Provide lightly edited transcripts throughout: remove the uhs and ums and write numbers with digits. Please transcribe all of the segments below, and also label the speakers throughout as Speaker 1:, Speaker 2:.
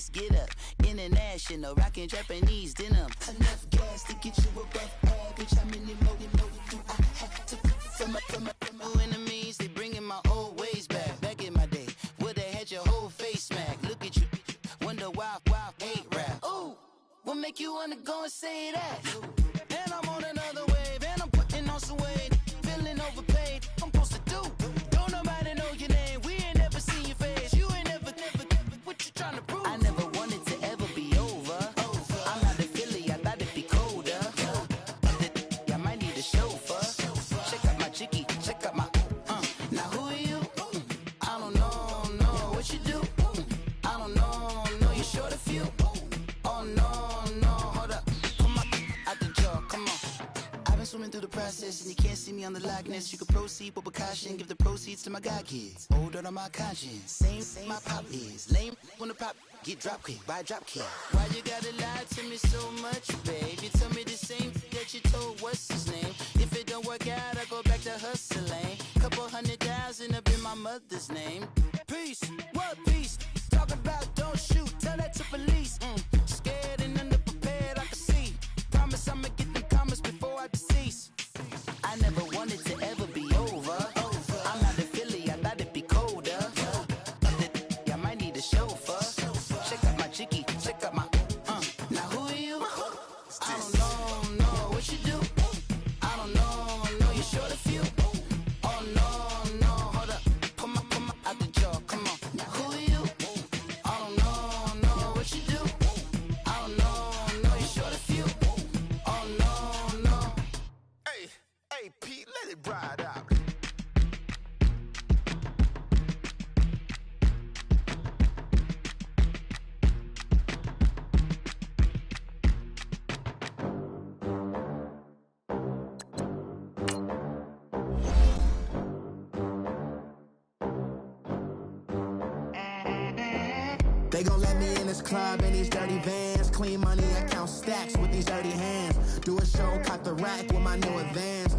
Speaker 1: nice get up. International, rockin' Japanese denim. Enough gas to get you above average. How many more do I have to from my enemies? They bringing my old ways back. Back in my day, where they had your whole face smacked. Look at you, wonder why hate rap. Ooh, what make you wanna go and say that? And I'm on another wave, and I'm putting on some weight. Feeling overpaid, I'm supposed to do. Don't nobody know your name, we ain't never seen your face. You ain't never, what you trying to prove? I never wanted to ever be over. I'm not a Philly, I thought it'd be colder. I might need a chauffeur. Check out my chicky, check out my, now who are you? I don't know what you do. I don't know, you short a few. Oh no, hold up, come on, out the jaw, come on. I've been swimming through the process and you can't see me on the likeness. You can proceed with precaution, give the proceeds to my god kids. Older on my conscience, same my pop is. Lame when the pop get drop quick, buy drop kick. Why you gotta lie to me so much, babe? You tell me the same that you told what's his name. If it don't work out, I go back to hustling. Couple 100,000 up in my mother's name. Peace, what peace? Talk about don't shoot, tell that to police. Scared and underprepared, I can see. Promise I'ma get them comments before I decease. I never wanted to ever be over. I'm not a Philly, I thought it'd be colder. I might need a chauffeur. Check out my chicky, check out my, now who are you? I don't know what you do. I don't know, you short a few. Oh no, hold up, come on, out the jaw, come on. Now who are you? I don't know what you do. I don't know, you short a few. Oh no.
Speaker 2: Hey, Pete, let it ride out.
Speaker 3: They gon' let me in this club in these dirty vans. Clean money, I count stacks with these dirty hands. Do a show, cut the rack with my new advance.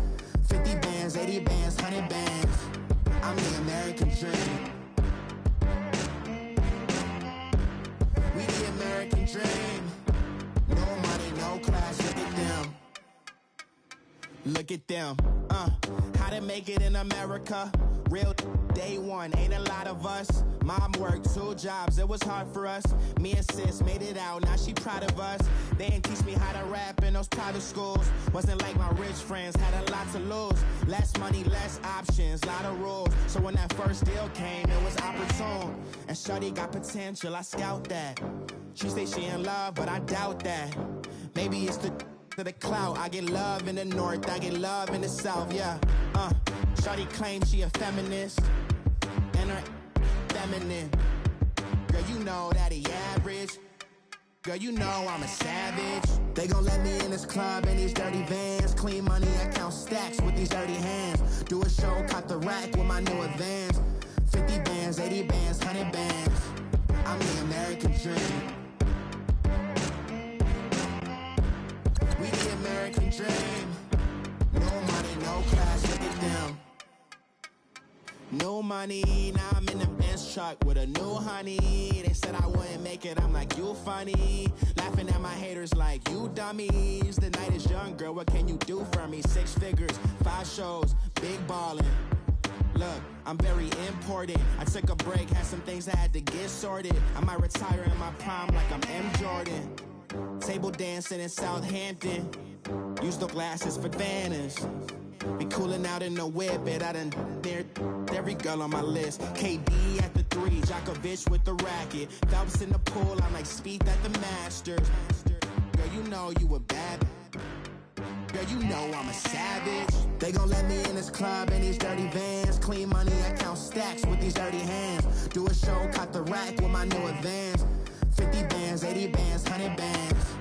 Speaker 3: 50 bands, 80 bands, 100 bands. I'm the American dream. We the American dream. No money, no class, look at them. Look at them, how to make it in America. Real day one, ain't a lot of us. Mom worked 2 jobs, it was hard for us. Me and sis made it out, now she proud of us. They didn't teach me how to rap in those private schools. Wasn't like my rich friends, had a lot to lose. Less money, less options, lot of rules. So when that first deal came, it was opportune. And shorty got potential, I scout that. She say she in love, but I doubt that. Maybe it's to the clout. I get love in the north, I get love in the south, yeah. Shorty claims she a feminist, and her feminine. Girl, you know that he average. Girl, you know I'm a savage. They gon' let me in this club in these dirty vans. Clean money, I count stacks with these dirty hands. Do a show, cut the rack with my new advance. 50 bands, 80 bands, 100 bands. I'm the American dream. We the American dream. No money, no class, look at them. No money, now I'm in the Benz truck with a new honey. They said I wouldn't make it, I'm like, you funny. Laughing at my haters like, you dummies. The night is young, girl, what can you do for me? 6 figures, 5 shows, big ballin'. Look, I'm very important. I took a break, had some things I had to get sorted. I might retire in my prime like I'm M. Jordan. Table dancing in Southampton. Use the glasses for Vannas. Be coolin' out in the whip, and I done near every girl on my list. KD at the 3, Djokovic with the racket. Phelps in the pool, I'm like Speed at the Masters. Girl, you know you a bad. Girl, you know I'm a savage. They gon' let me in this club in these dirty vans. Clean money, I count stacks with these dirty hands. Do a show, cut the rack with my new advance. 50 bands, 80 bands, 100 bands.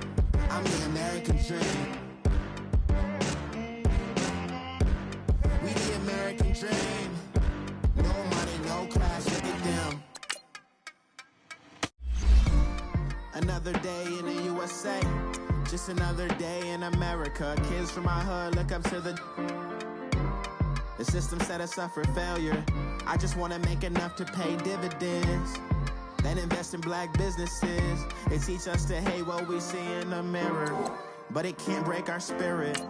Speaker 3: I'm the American dream. We the American dream. No money, no class, look at them. Another day in the USA. Just another day in America. Kids from my hood look up to the system set us up for failure. I just wanna make enough to pay dividends. then invest in black businesses. They teach us to hate what we see in the mirror, but it can't break our spirit.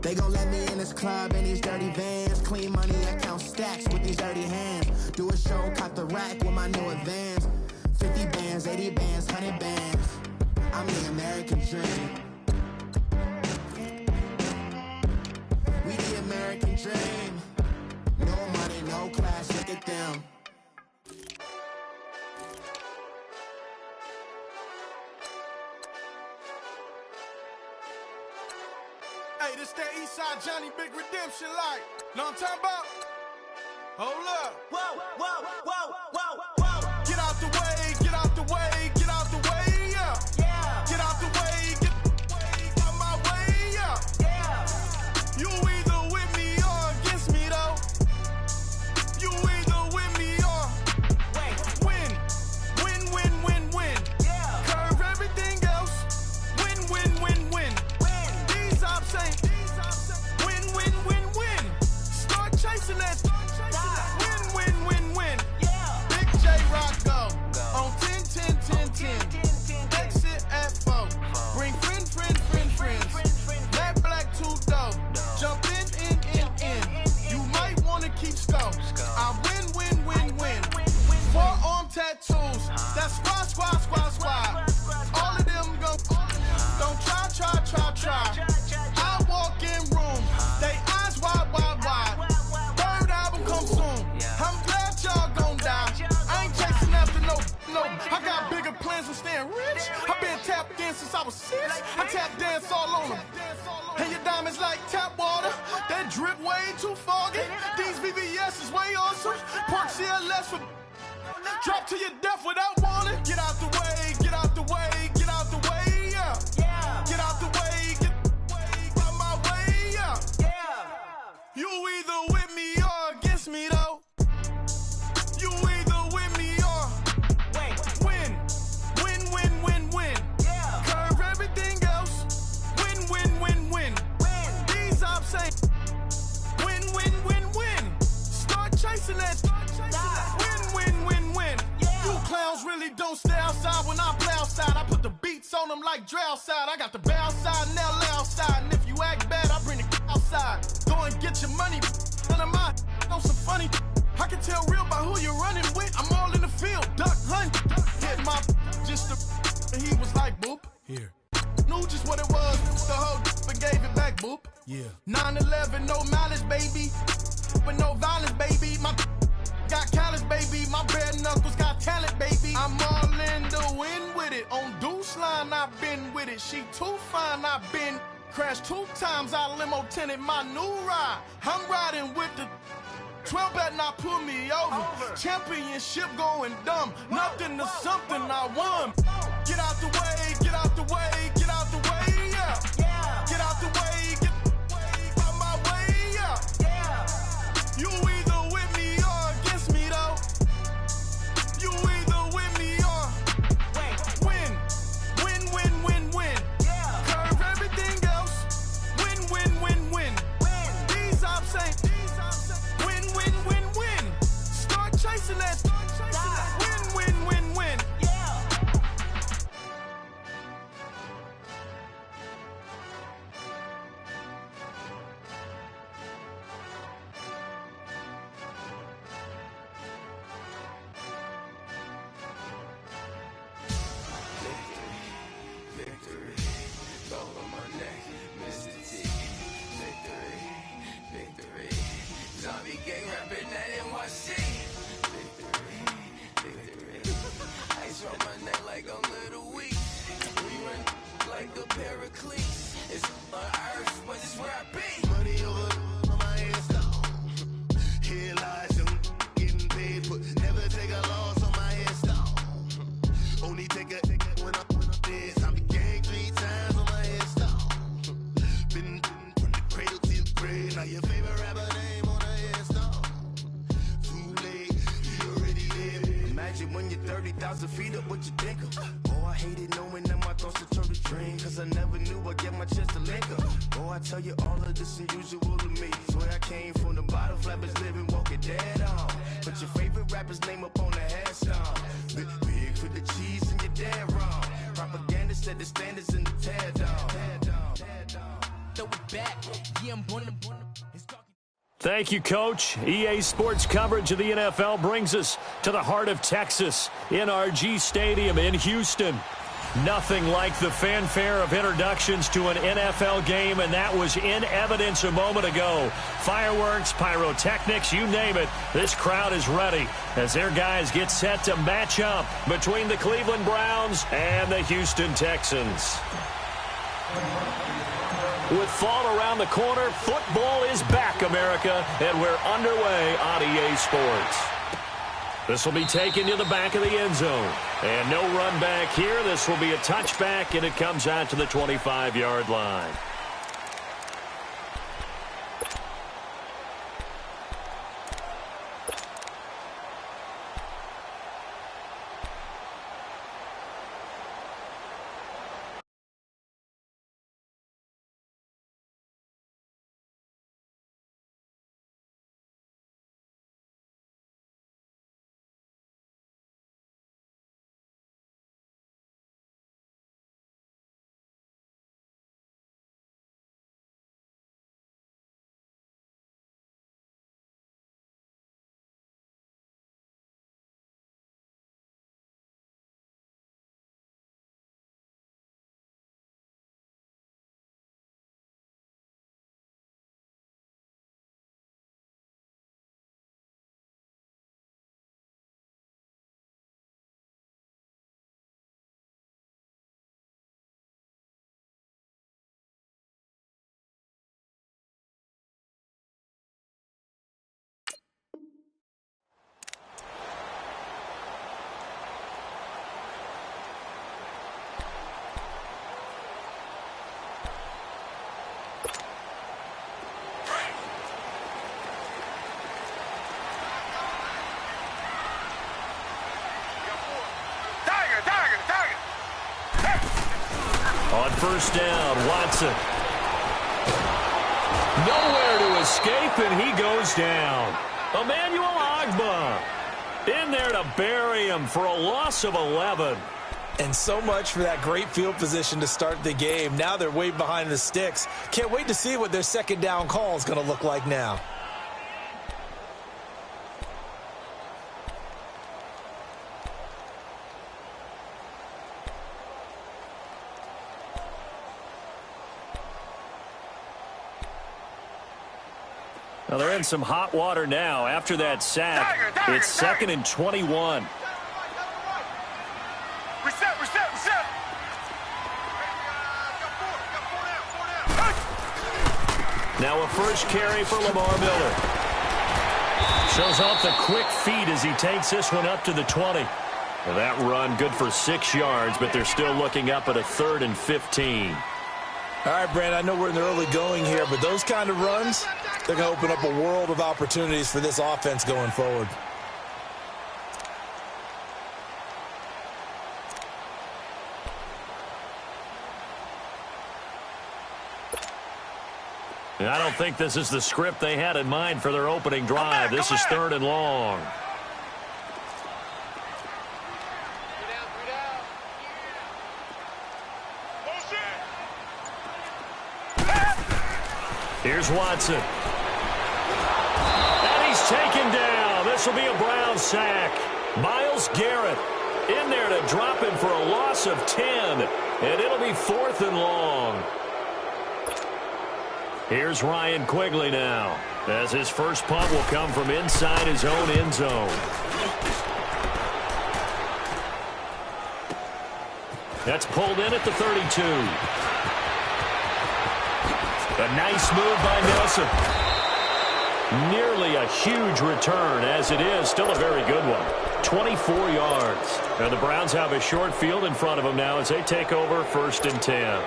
Speaker 3: They gon' let me in this club in these dirty vans. Clean money, I count stacks with these dirty hands. Do a show, caught the rack with my new advance. 50 bands, 80 bands, 100 bands. I'm the American dream. We the American dream. No money, no class, look at them.
Speaker 4: Hey, this that Eastside Johnny Big Redemption like. Know what I'm talking about? Hold up.
Speaker 1: Whoa, whoa, whoa, whoa, whoa.
Speaker 4: Get out the way, get out the way, get out the way, yeah.
Speaker 1: Yeah.
Speaker 4: Get out the way, get out my way, yeah.
Speaker 1: Yeah.
Speaker 4: You either with me or against me though. You either with me or win. Win, win, win, win.
Speaker 1: Yeah.
Speaker 4: Curve everything else. Win, win, win, win. These ops ain't win, win, win, win. Start chasing that. Win, win, win, win.
Speaker 1: Yeah.
Speaker 4: Big J Rock go on 10, 10, 10, 10. Exit at 4. Bring friends. Black, black, two dope. Jump in. You might wanna keep scope. I win, win, win, win. Forearm tattoos. That's squad. All of them go. Don't try. I walk in room. They eyes wide. Third album come soon. I'm glad y'all gon' die. I ain't chasing after no. I got bigger plans than staying rich. I've been tapped in since I was 6. I tap dance all on them. And your diamonds like tap water. That drip way too foggy. These VVS is way awesome. Pork CLS for drop to your death without warning. Get out the way, get out the way, get out the way, yeah.
Speaker 1: Yeah.
Speaker 4: Get out the way, get out my way, yeah.
Speaker 1: Yeah.
Speaker 4: You either with me or against me though. You either with me or win. Win, win, win, win.
Speaker 1: Yeah.
Speaker 4: Curve everything else. Win, win, win, win. These ops ain't win, win, win, win. Start chasing that. Win, win, win, win.
Speaker 1: Yeah.
Speaker 4: You clowns really don't stay outside when I play outside. I put the beats on them like Dre outside. I got the bow outside and LA outside. And if you act bad, I bring the outside. Go and get your money. None of my on some funny. I can tell real by who you're running with. I'm all in the field, duck hunt. Hit my just and he was like boop.
Speaker 5: Here.
Speaker 4: Knew just what it was. The whole and gave it back, boop.
Speaker 5: Yeah.
Speaker 4: 9/11, no malice, baby. But no violence, baby. My got callous, baby. My bare knuckles got talent, baby. I'm all in the wind with it. On Deuce line, I've been with it. She too fine, I've been crashed 2 times. I limo tinted my new ride. I'm riding with the 12 better not pull me over. Championship going dumb. Nothing to something I won. Get out the way, get out the way, get out the way, yeah.
Speaker 1: Yeah.
Speaker 4: Get out the way, get out my way, yeah.
Speaker 1: Yeah.
Speaker 4: You either with me or against me though. You either with me or win. Win, win, win, win.
Speaker 1: Yeah.
Speaker 4: Curve everything else. Win, win, win, win. These ops ain't win, win, win, win. Start chasing that. Win, win, win, win.
Speaker 1: Yeah.
Speaker 6: Victory, gold on my neck, Mr. T. Victory, zombie gang rapping that NYC. Victory, ice on my neck like a little weak. We run like a pair of cleats. It's on earth, but it's where I be.
Speaker 2: Money over on my headstone. Here lies them getting paid, but never take a loss on my headstone. Only take a when I'm dead. I'm the gang 3 times on my headstone. Been from the cradle to the grave. Now your favorite rapper name on the headstone. Too late, you already dead.
Speaker 3: Imagine when you're 30,000 feet up, what you think of? Oh, I hated knowing that my thoughts would turn to dream. Cause I never knew I'd get my chance to link up. Oh, I tell you all of this unusual to me. Swear I came from the bottom, flappers living, walking dead on. But your favorite rapper
Speaker 2: rapper's name up on the headstone. Big for the cheese and you're dead wrong. Propaganda set the standards in the tear down. Throw it back. Yeah, I'm born to.
Speaker 5: Thank you, Coach. EA Sports coverage of the NFL brings us to the heart of Texas, NRG Stadium in Houston. Nothing like the fanfare of introductions to an NFL game, and that was in evidence a moment ago. Fireworks, pyrotechnics, you name it. This crowd is ready as their guys get set to match up between the Cleveland Browns and the Houston Texans. With fall around the corner, football is back, America, and we're underway on EA Sports. This will be taken to the back of the end zone. And no run back here. This will be a touchback, and it comes out to the 25-yard line. On first down, Watson. Nowhere to escape, and he goes down. Emmanuel Ogbah in there to bury him for a loss of 11.
Speaker 7: And so much for that great field position to start the game. Now they're way behind the sticks. Can't wait to see what their second down call is going to look like now.
Speaker 5: Well, they're in some hot water now. After that sack, it's second and 21. Now a first carry for Lamar Miller. Shows off the quick feet as he takes this one up to the 20. Well, that run good for 6 yards, but they're still looking up at a 3rd and 15.
Speaker 7: All right, Brandon, I know we're in the early going here, but those kind of runs, they're going to open up a world of opportunities for this offense going forward.
Speaker 5: And I don't think this is the script they had in mind for their opening drive. This is 3rd and long. Here's Watson. And he's taken down. This will be a Brown sack. Myles Garrett in there to drop him for a loss of 10. And it'll be 4th and long. Here's Ryan Quigley now, as his first punt will come from inside his own end zone. That's pulled in at the 32. A nice move by Nelson. Nearly a huge return, as it is. Still a very good one. 24 yards. And the Browns have a short field in front of them now as they take over 1st and 10.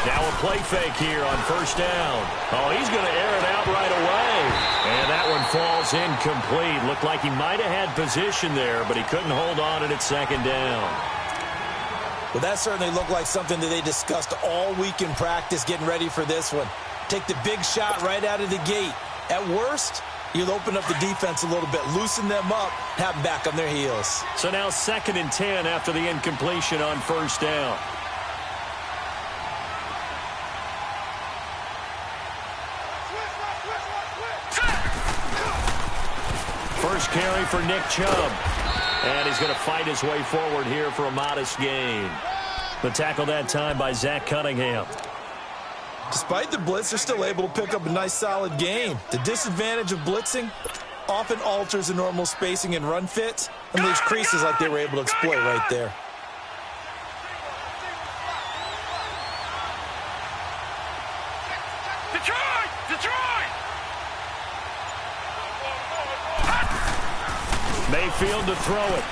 Speaker 5: Now a play fake here on first down. Oh, he's going to air it out right away. And that one falls incomplete. Looked like he might have had position there, but he couldn't hold on at its second down.
Speaker 7: Well, that certainly looked like something that they discussed all week in practice getting ready for this one. Take the big shot right out of the gate. At worst, you'll open up the defense a little bit, loosen them up, have them back on their heels.
Speaker 5: So now 2nd and 10 after the incompletion on first down. First carry for Nick Chubb. And he's going to fight his way forward here for a modest gain. The tackle that time by Zach Cunningham.
Speaker 7: Despite the blitz, they're still able to pick up a nice, solid gain. The disadvantage of blitzing often alters the normal spacing and run fits and leaves creases like they were able to exploit right there.
Speaker 5: Mayfield to throw it.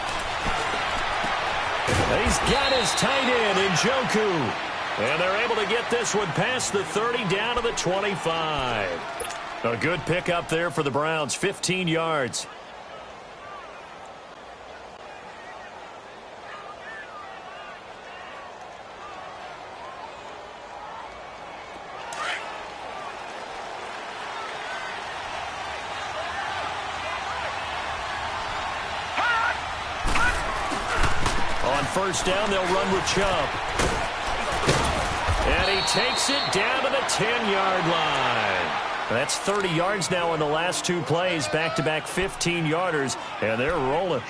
Speaker 5: He's got his tight end in Njoku. And they're able to get this one past the 30 down to the 25. A good pickup there for the Browns, 15 yards. On first down, they'll run with Chubb. And he takes it down to the 10-yard line. That's 30 yards now in the last two plays, back-to-back 15-yarders, and they're rolling.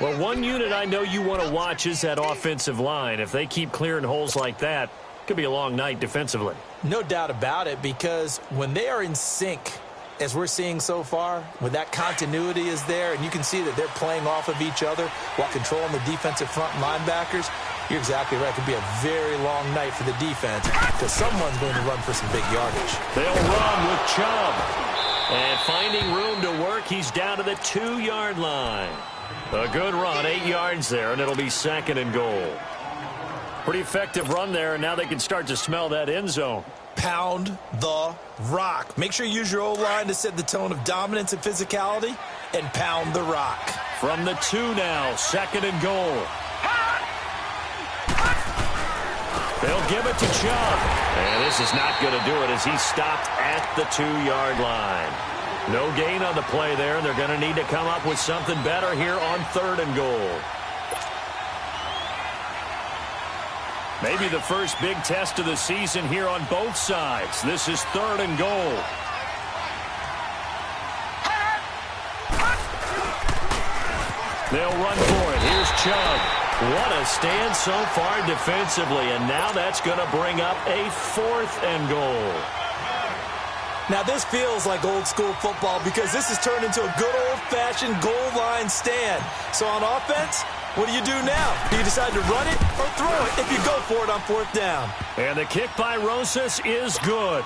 Speaker 5: Well, one unit I know you want to watch is that offensive line. If they keep clearing holes like that, it could be a long night defensively.
Speaker 7: No doubt about it, because when they are in sync, as we're seeing so far, when that continuity is there, and you can see that they're playing off of each other while controlling the defensive front linebackers, you're exactly right. It could be a very long night for the defense because someone's going to run for some big yardage.
Speaker 5: They'll run with Chubb. And finding room to work, he's down to the 2-yard line. A good run, 8 yards there, and it'll be 2nd and goal. Pretty effective run there, and now they can start to smell that end zone.
Speaker 7: Pound the rock. Make sure you use your O-line to set the tone of dominance and physicality, and pound the rock.
Speaker 5: From the 2 now, 2nd and goal. They'll give it to Chubb. And this is not going to do it as he's stopped at the 2-yard line. No gain on the play there, and they're going to need to come up with something better here on 3rd and goal. Maybe the first big test of the season here on both sides. This is 3rd and goal. They'll run for it. Here's Chubb. What a stand so far defensively, and now that's going to bring up a 4th and goal.
Speaker 7: Now this feels like old school football because this has turned into a good old-fashioned goal line stand. So on offense, what do you do now? Do you decide to run it or throw it if you go for it on 4th down?
Speaker 5: And the kick by Rosas is good.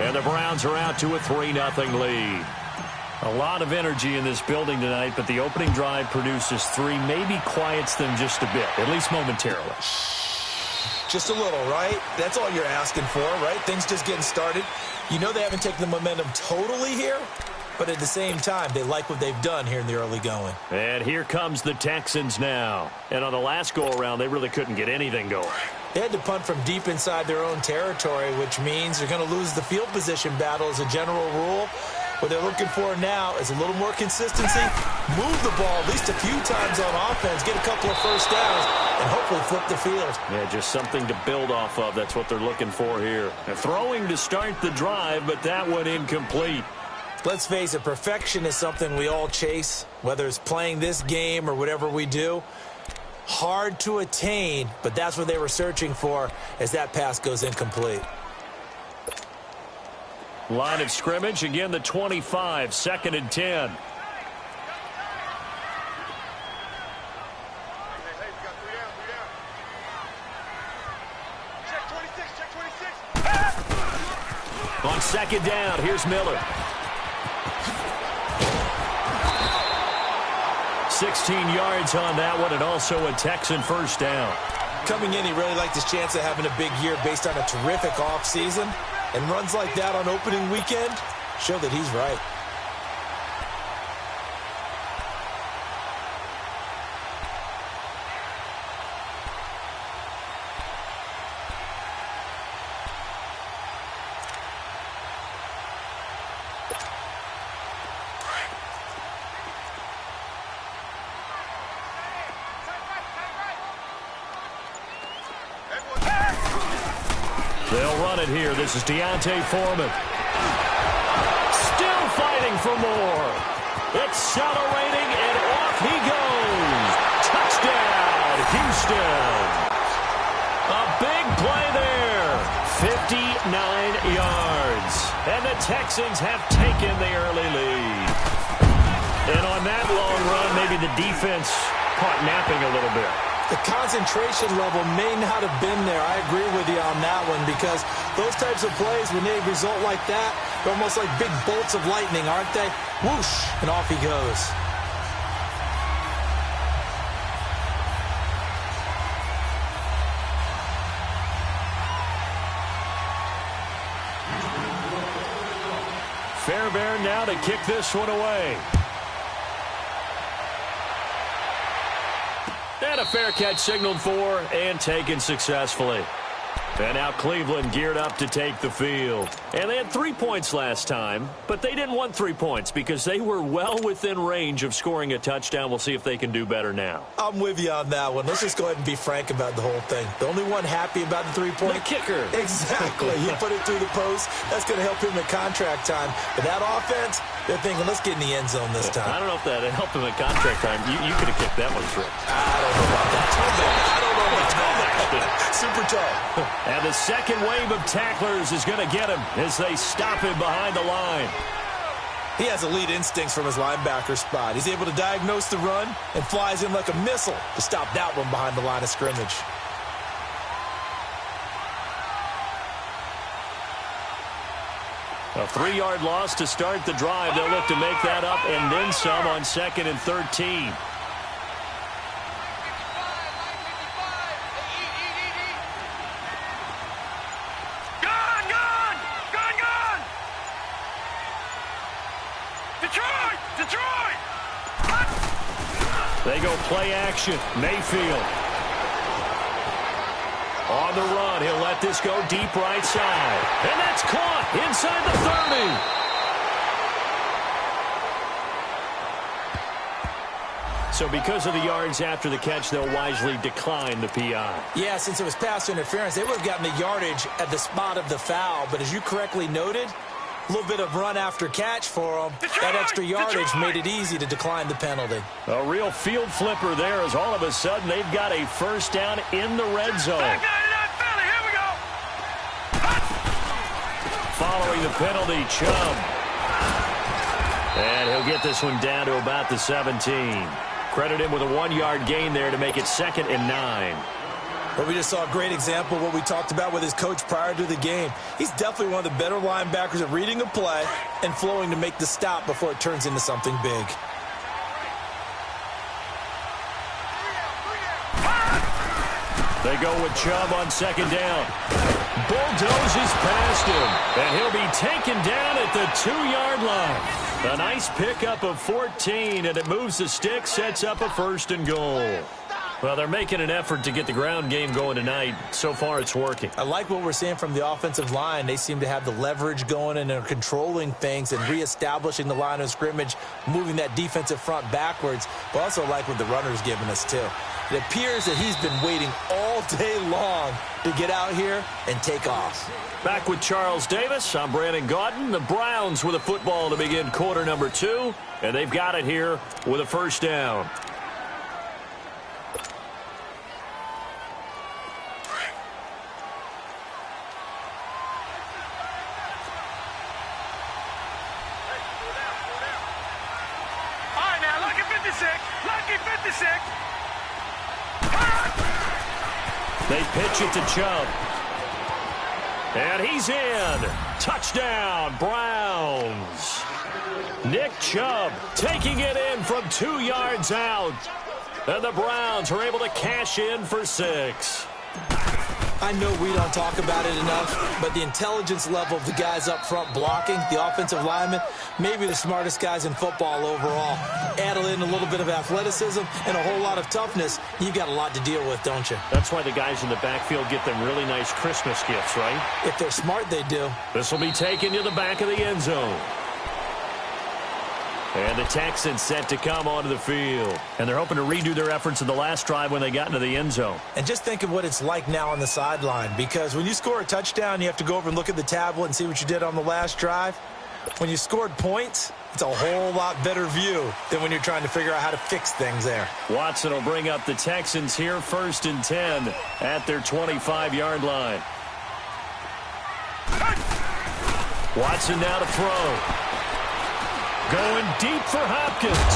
Speaker 5: And the Browns are out to a 3-0 lead. A lot of energy in this building tonight, but the opening drive produces 3, maybe quiets them just a bit, at least momentarily.
Speaker 7: Just a little, right? That's all you're asking for, right? Things just getting started. You know they haven't taken the momentum totally here, but at the same time, they like what they've done here in the early going.
Speaker 5: And here comes the Texans now. And on the last go-around, they really couldn't get anything going.
Speaker 7: They had to punt from deep inside their own territory, which means they're going to lose the field position battle as a general rule. What they're looking for now is a little more consistency, move the ball at least a few times on offense, get a couple of first downs, and hopefully flip the field.
Speaker 5: Yeah, just something to build off of. That's what they're looking for here. And throwing to start the drive, but that one incomplete.
Speaker 7: Let's face it, perfection is something we all chase, whether it's playing this game or whatever we do. Hard to attain, but that's what they were searching for as that pass goes incomplete.
Speaker 5: Line of scrimmage, again the 25, 2nd and 10. On 2nd down, here's Miller. 16 yards on that one, and also a Texan first down.
Speaker 7: Coming in, he really liked his chance of having a big year based on a terrific offseason. And runs like that on opening weekend show that he's right.
Speaker 5: They'll run it here. This is Deontay Foreman. Still fighting for more. Accelerating, and off he goes. Touchdown, Houston. A big play there. 59 yards. And the Texans have taken the early lead. And on that long run, maybe the defense caught napping a little bit.
Speaker 7: The concentration level may not have been there. I agree with you on that one because those types of plays, when they result like that, they're almost like big bolts of lightning, aren't they? Whoosh, and off he goes.
Speaker 5: Fairbairn now to kick this one away. And a fair catch signaled for and taken successfully. And now Cleveland geared up to take the field. And they had 3 points last time, but they didn't want 3 points because they were well within range of scoring a touchdown. We'll see if they can do better now.
Speaker 7: I'm with you on that one. Let's just go ahead and be frank about the whole thing. The only one happy about the 3-point?
Speaker 5: The kicker.
Speaker 7: Exactly. He put it through the post. That's going to help him at contract time. But that offense, they're thinking, let's get in the end zone this time.
Speaker 5: I don't know if that helped him at contract time. You could have kicked that one through.
Speaker 7: I don't know about that. I don't know about that. Super tough.
Speaker 5: And the second wave of tacklers is going to get him as they stop him behind the line.
Speaker 7: He has elite instincts from his linebacker spot. He's able to diagnose the run and flies in like a missile to stop that one behind the line of scrimmage.
Speaker 5: A 3-yard loss to start the drive. They'll look to make that up and then some on 2nd and 13. They go play action. Mayfield. On the run. He'll let this go deep right side. And that's caught inside the 30. So because of the yards after the catch, they'll wisely decline the PI.
Speaker 7: Yeah, since it was pass interference, they would have gotten the yardage at the spot of the foul. But as you correctly noted, a little bit of run after catch for them. That extra yardage made it easy to decline the penalty.
Speaker 5: A real field flipper there as all of a sudden they've got a first down in the red zone.
Speaker 8: Here we go.
Speaker 5: Following the penalty, Chubb. And he'll get this one down to about the 17. Credit him with a 1-yard gain there to make it 2nd and 9.
Speaker 7: But we just saw a great example of what we talked about with his coach prior to the game. He's definitely one of the better linebackers at reading a play and flowing to make the stop before it turns into something big.
Speaker 5: They go with Chubb on 2nd down. Bulldozes past him, and he'll be taken down at the 2-yard line. A nice pickup of 14, and it moves the stick, sets up a 1st and goal. Well, they're making an effort to get the ground game going tonight. So far, it's working.
Speaker 7: I like what we're seeing from the offensive line. They seem to have the leverage going and they're controlling things and reestablishing the line of scrimmage, moving that defensive front backwards. But also like what the runner's giving us, too. It appears that he's been waiting all day long to get out here and take off.
Speaker 5: Back with Charles Davis, I'm Brandon Gaudin. The Browns with a football to begin quarter number 2, and they've got it here with a 1st down. They pitch it to Chubb. And he's in. Touchdown, Browns. Nick Chubb taking it in from 2 yards out. And the Browns are able to cash in for 6.
Speaker 7: I know we don't talk about it enough, but the intelligence level of the guys up front blocking, the offensive linemen, maybe the smartest guys in football overall. Add in a little bit of athleticism and a whole lot of toughness, you've got a lot to deal with, don't you?
Speaker 5: That's why the guys in the backfield get them really nice Christmas gifts, right?
Speaker 7: If they're smart, they do.
Speaker 5: This will be taken to the back of the end zone. And the Texans set to come onto the field. And they're hoping to redo their efforts in the last drive when they got into the end zone.
Speaker 7: And just think of what it's like now on the sideline, because when you score a touchdown, you have to go over and look at the tablet and see what you did on the last drive. When you scored points, it's a whole lot better view than when you're trying to figure out how to fix things there.
Speaker 5: Watson will bring up the Texans here, 1st and 10 at their 25-yard line. Watson now to throw. Going deep for Hopkins.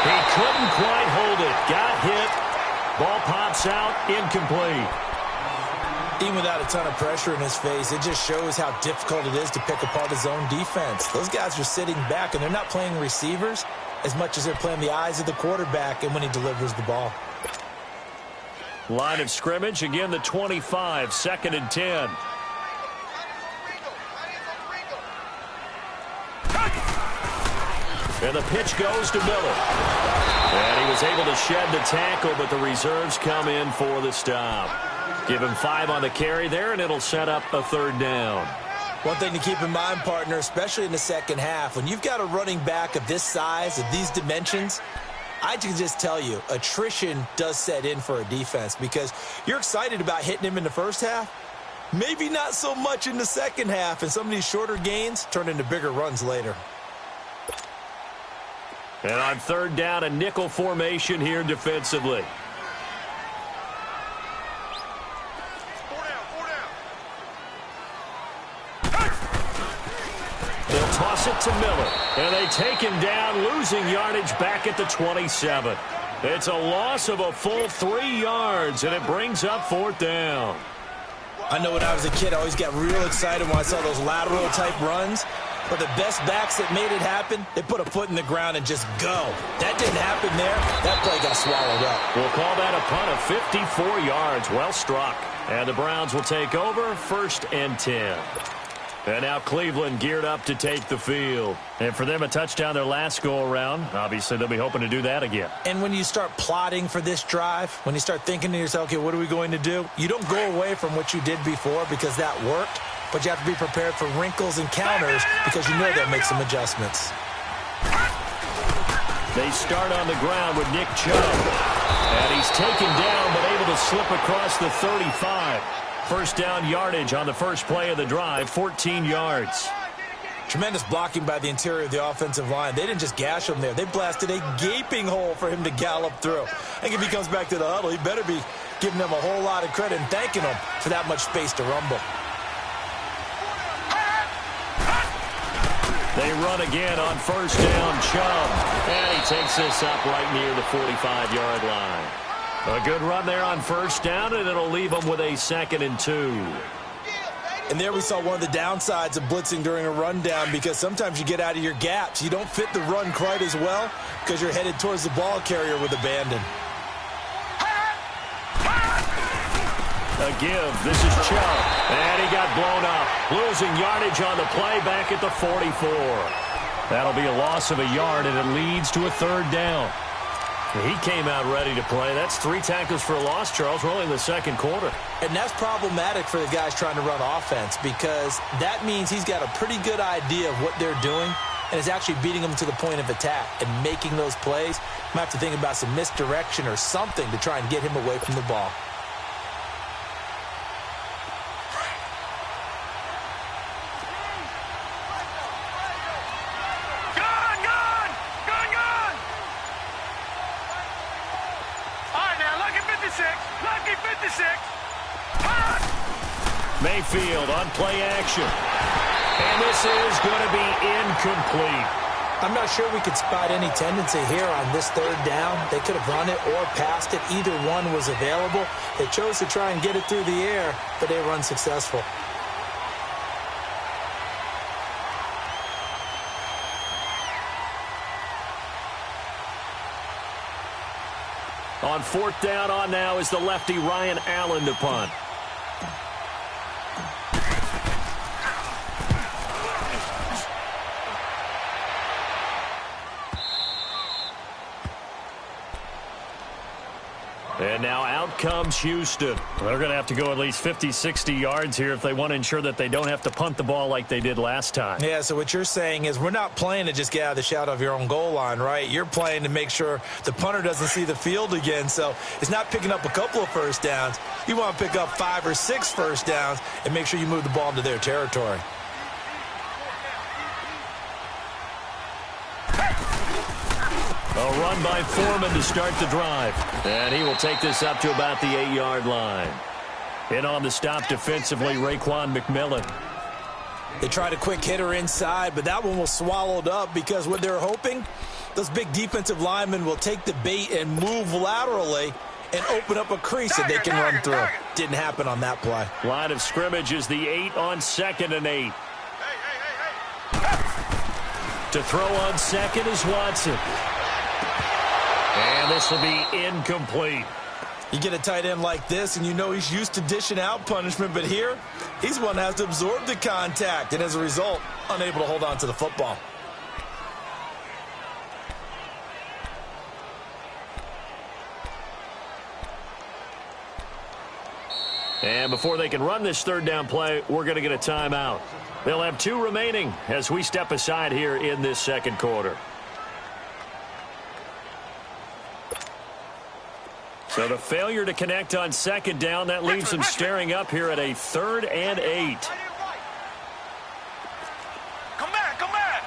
Speaker 5: He couldn't quite hold it. Got hit. Ball pops out. Incomplete.
Speaker 7: Even without a ton of pressure in his face, it just shows how difficult it is to pick apart his own defense. Those guys are sitting back, and they're not playing receivers as much as they're playing the eyes of the quarterback and when he delivers the ball.
Speaker 5: Line of scrimmage, again the 25, 2nd and 10. And the pitch goes to Miller. And he was able to shed the tackle, but the reserves come in for the stop. Give him 5 on the carry there, and it'll set up a 3rd down.
Speaker 7: One thing to keep in mind, partner, especially in the second half, when you've got a running back of this size, of these dimensions, I can just tell you, attrition does set in for a defense because you're excited about hitting him in the first half. Maybe not so much in the second half, and some of these shorter gains turn into bigger runs later.
Speaker 5: And on 3rd down, a nickel formation here defensively. They'll toss it to Miller. And they take him down, losing yardage back at the 27. It's a loss of a full 3 yards, and it brings up 4th down.
Speaker 7: I know when I was a kid, I always got real excited when I saw those lateral-type runs. But the best backs that made it happen, they put a foot in the ground and just go. That didn't happen there. That play got swallowed up.
Speaker 5: We'll call that a punt of 54 yards. Well struck. And the Browns will take over, 1st and 10. And now Cleveland geared up to take the field. And for them, a touchdown their last go-around. Obviously, they'll be hoping to do that again.
Speaker 7: And when you start plotting for this drive, when you start thinking to yourself, okay, what are we going to do? You don't go away from what you did before because that worked. But you have to be prepared for wrinkles and counters because you know they'll make some adjustments.
Speaker 5: They start on the ground with Nick Chubb. And he's taken down but able to slip across the 35. 1st down yardage on the first play of the drive, 14 yards.
Speaker 7: Tremendous blocking by the interior of the offensive line. They didn't just gash him there. They blasted a gaping hole for him to gallop through. I think if he comes back to the huddle, he better be giving them a whole lot of credit and thanking them for that much space to rumble.
Speaker 5: They run again on 1st down, Chubb. And he takes this up right near the 45-yard line. A good run there on 1st down, and it'll leave them with a 2nd and 2.
Speaker 7: And there we saw one of the downsides of blitzing during a rundown because sometimes you get out of your gaps. You don't fit the run quite as well because you're headed towards the ball carrier with abandon.
Speaker 5: A give. This is Chubb. And he got blown up. Losing yardage on the play back at the 44. That'll be a loss of a yard, and it leads to a 3rd down. He came out ready to play. That's 3 tackles for a loss, Charles. We're only in the 2nd quarter.
Speaker 7: And that's problematic for the guys trying to run offense because that means he's got a pretty good idea of what they're doing and is actually beating them to the point of attack and making those plays. Might have to think about some misdirection or something to try and get him away from the ball.
Speaker 5: Mayfield on play action. And this is going to be incomplete.
Speaker 7: I'm not sure we could spot any tendency here on this 3rd down. They could have run it or passed it. Either one was available. They chose to try and get it through the air, but they were unsuccessful.
Speaker 5: On 4th down on now is the lefty Ryan Allen to punt. And now out comes Houston. They're going to have to go at least 50, 60 yards here if they want to ensure that they don't have to punt the ball like they did last time.
Speaker 7: Yeah, so what you're saying is we're not playing to just get out of the shadow of your own goal line, right? You're playing to make sure the punter doesn't see the field again. So it's not picking up a couple of first downs. You want to pick up 5 or 6 first downs and make sure you move the ball into their territory.
Speaker 5: A run by Foreman to start the drive. And he will take this up to about the 8-yard line. In on the stop defensively, Raekwon McMillan.
Speaker 7: They tried a quick hitter inside, but that one was swallowed up because what they're hoping, those big defensive linemen will take the bait and move laterally and open up a crease that they can run through. Didn't happen on that play.
Speaker 5: Line of scrimmage is the 8 on 2nd and 8. To throw on second is Watson. And this will be incomplete.
Speaker 7: You get a tight end like this, and you know he's used to dishing out punishment, but here, he's one that has to absorb the contact, and as a result, unable to hold on to the football.
Speaker 5: And before they can run this third down play, we're going to get a timeout. They'll have 2 remaining as we step aside here in this second quarter. So the failure to connect on second down, that leaves them staring up here at a 3rd and 8.
Speaker 8: Come back, come back.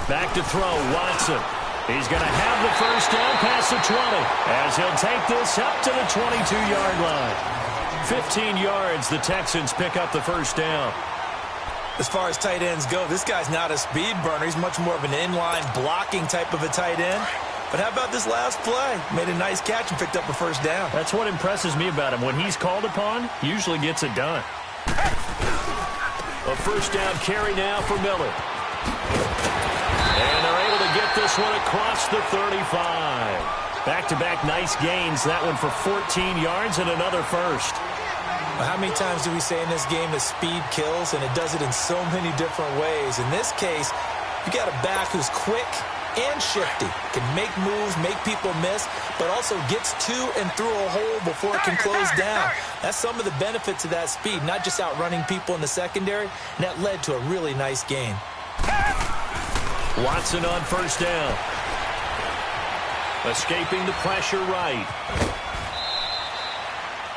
Speaker 5: Back to throw, Watson. He's going to have the first down past the 20 as he'll take this up to the 22-yard line. 15 yards, the Texans pick up the first down.
Speaker 7: As far as tight ends go, this guy's not a speed burner. He's much more of an inline blocking type of a tight end. But how about this last play? Made a nice catch and picked up a first down.
Speaker 5: That's what impresses me about him. When he's called upon, he usually gets it done. A first down carry now for Miller. And they're able to get this one across the 35. Back-to-back nice gains. That one for 14 yards and another first.
Speaker 7: Well, how many times do we say in this game that speed kills, and it does it in so many different ways? In this case, you got a back who's quick and shifty, can make moves, make people miss, but also gets to and through a hole before it can close down. That's some of the benefits of that speed, not just outrunning people in the secondary, and that led to a really nice gain.
Speaker 5: Watson on first down. Escaping the pressure right.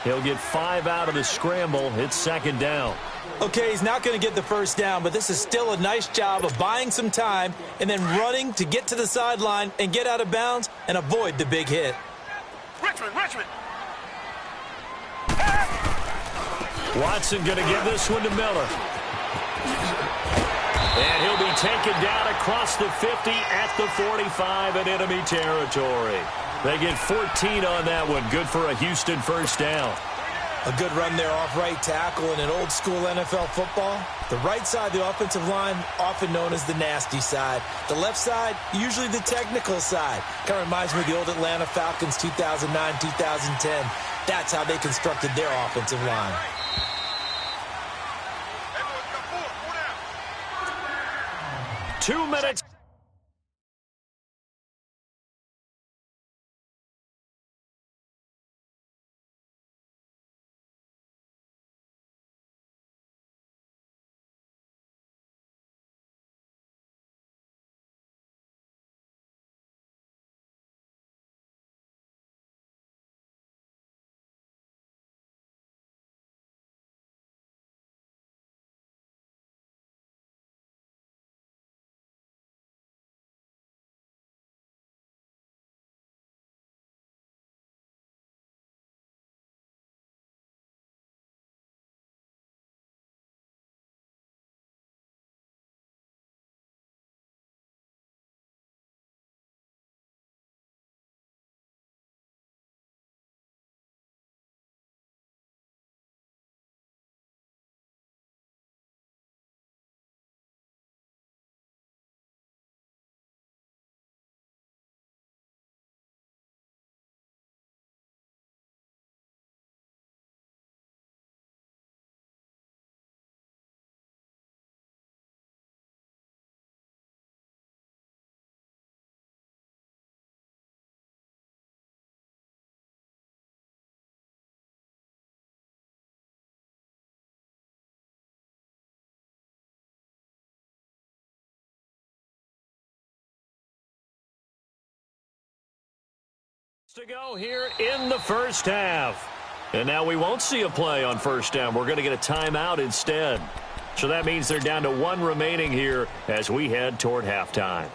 Speaker 5: He'll get 5 out of the scramble. It's second down.
Speaker 7: Okay, he's not going to get the first down, but this is still a nice job of buying some time and then running to get to the sideline and get out of bounds and avoid the big hit.
Speaker 8: Richmond.
Speaker 5: Watson going to give this one to Miller. And he'll be taken down across the 50 at the 45 in enemy territory. They get 14 on that one. Good for a Houston first down.
Speaker 7: A good run there off right tackle in an old school NFL football. The right side of the offensive line, often known as the nasty side. The left side, usually the technical side. Kind of reminds me of the old Atlanta Falcons 2009, 2010. That's how they constructed their offensive line.
Speaker 5: 2 minutes. To go here in the first half. And now we won't see a play on first down. We're going to get a timeout instead. So that means they're down to one remaining here as we head toward halftime.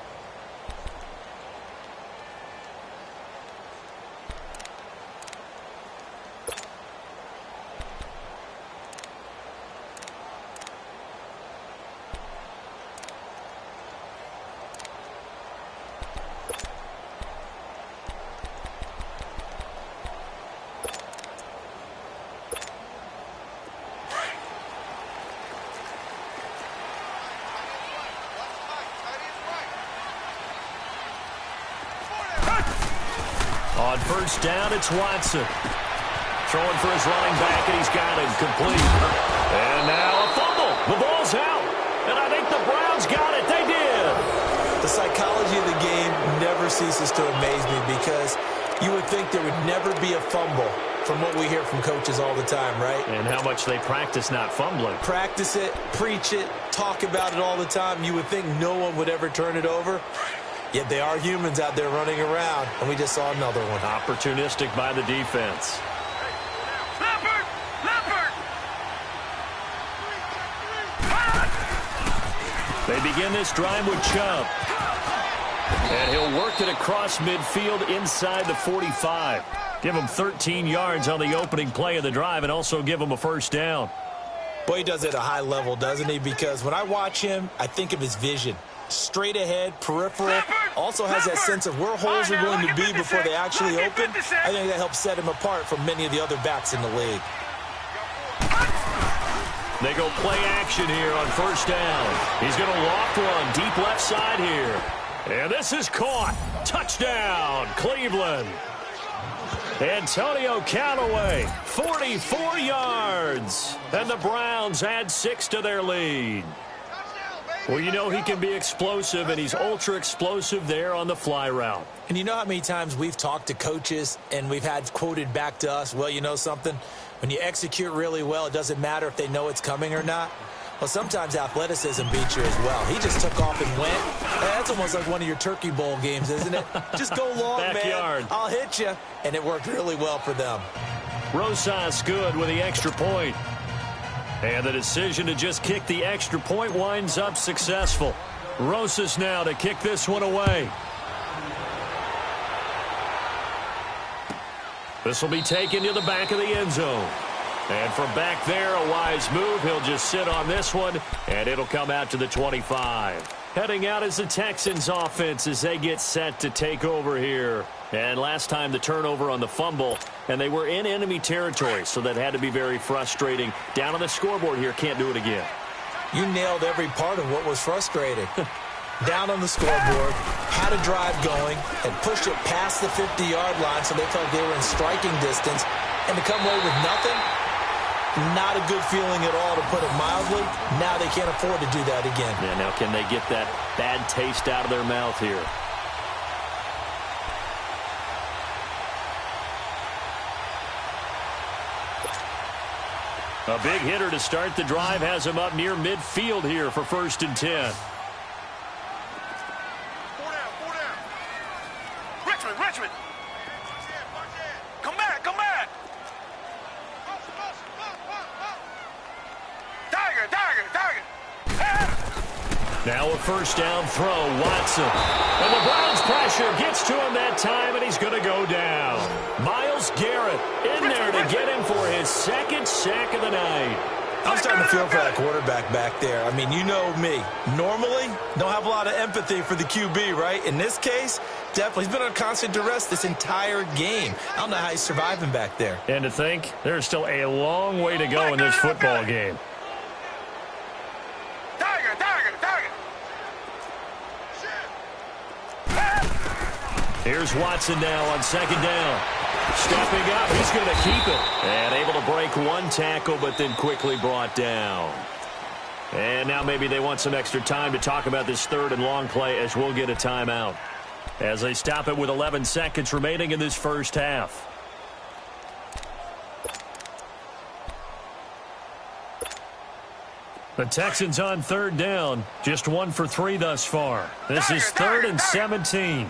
Speaker 5: On first down, it's Watson. Throwing for his running back, and he's got it complete. And now a fumble. The ball's out. And I think the Browns got it. They did.
Speaker 7: The psychology of the game never ceases to amaze me because you would think there would never be a fumble from what we hear from coaches all the time, right?
Speaker 5: And how much they practice not fumbling.
Speaker 7: Practice it, preach it, talk about it all the time. You would think no one would ever turn it over. Yet they are humans out there running around, and we just saw another one.
Speaker 5: Opportunistic by the defense.
Speaker 8: Leopard! Leopard!
Speaker 5: They begin this drive with Chubb. And he'll work it across midfield inside the 45. Give him 13 yards on the opening play of the drive and also give him a first down.
Speaker 7: Boy, he does it at a high level, doesn't he? Because when I watch him, I think of his vision. Straight ahead, peripheral, also has that sense of where holes are going to be before they actually open. I think that helps set him apart from many of the other backs in the league.
Speaker 5: They go play action here on first down. He's going to loft one deep left side here. And this is caught. Touchdown, Cleveland. Antonio Callaway, 44 yards. And the Browns add 6 to their lead. Well, you know he can be explosive, and he's ultra-explosive there on the fly route.
Speaker 7: And you know how many times we've talked to coaches and we've had quoted back to us, well, you know something? When you execute really well, it doesn't matter if they know it's coming or not. Well, sometimes athleticism beats you as well. He just took off and went. That's almost like one of your Turkey Bowl games, isn't it? Just go long,
Speaker 5: Backyard.
Speaker 7: man. I'll hit you. And it worked really well for them.
Speaker 5: Rosas good with the extra point. And the decision to just kick the extra point winds up successful. Rosas now to kick this one away. This will be taken to the back of the end zone. And from back there, a wise move. He'll just sit on this one, and it'll come out to the 25. Heading out is the Texans offense as they get set to take over here. And last time the turnover on the fumble, and they were in enemy territory, so that had to be very frustrating. Down on the scoreboard here, can't do it again.
Speaker 7: You nailed every part of what was frustrating. Down on the scoreboard, had a drive going, and pushed it past the 50-yard line so they felt they were in striking distance. And to come away with nothing, not a good feeling at all, to put it mildly. Now they can't afford to do that again.
Speaker 5: Yeah, now can they get that bad taste out of their mouth here? A big hitter to start the drive has him up near midfield here for 1st and 10.
Speaker 8: 4 down. Richmond. Come back. Tiger.
Speaker 5: Now a first down throw, Watson. And the Browns pressure gets to him that time, and he's going to go down. Myles Garrett in there to get him for his 2nd sack of the night.
Speaker 7: I'm starting to feel for that quarterback back there. I mean, you know me. Normally, don't have a lot of empathy for the QB, right? In this case, definitely. He's been on constant duress this entire game. I don't know how he's surviving back there.
Speaker 5: And to think, there's still a long way to go in this football game.
Speaker 8: Tiger.
Speaker 5: Here's Watson now on 2nd down. Stepping up, he's going to keep it. And able to break one tackle, but then quickly brought down. And now maybe they want some extra time to talk about this 3rd and long play as we'll get a timeout. As they stop it with 11 seconds remaining in this first half. The Texans on 3rd down. Just 1 for 3 thus far. This is 3rd and 17.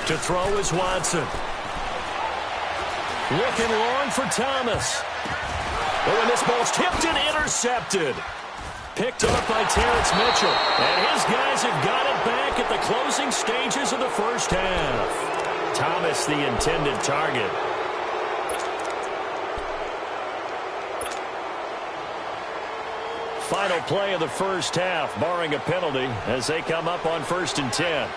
Speaker 5: To throw is Watson. Looking long for Thomas. Oh, and this ball's tipped and intercepted. Picked off by Terrence Mitchell. And his guys have got it back at the closing stages of the first half. Thomas, the intended target. Final play of the first half, barring a penalty, as they come up on 1st and 10.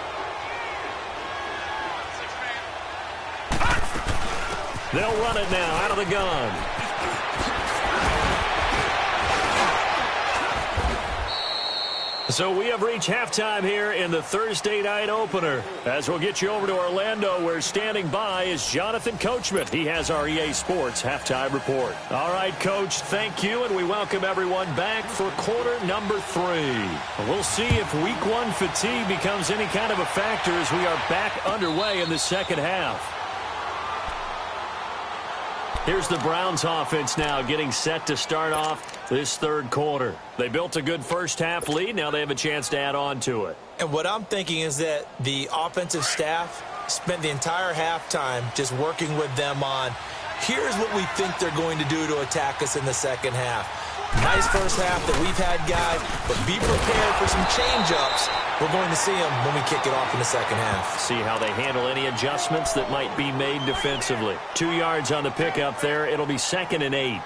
Speaker 5: They'll run it now out of the gun. So we have reached halftime here in the Thursday night opener. As we'll get you over to Orlando, where standing by is Jonathan Coachman. He has our EA Sports halftime report. All right, Coach, thank you, and we welcome everyone back for quarter number 3. We'll see if week 1 fatigue becomes any kind of a factor as we are back underway in the second half. Here's the Browns offense now getting set to start off this third quarter. They built a good first half lead. Now they have a chance to add on to it.
Speaker 7: And what I'm thinking is that the offensive staff spent the entire halftime just working with them on, here's what we think they're going to do to attack us in the second half. Nice first half that we've had, guys, but be prepared for some change-ups. We're going to see them when we kick it off in the second half.
Speaker 5: See how they handle any adjustments that might be made defensively. 2 yards on the pickup there. It'll be 2nd and 8.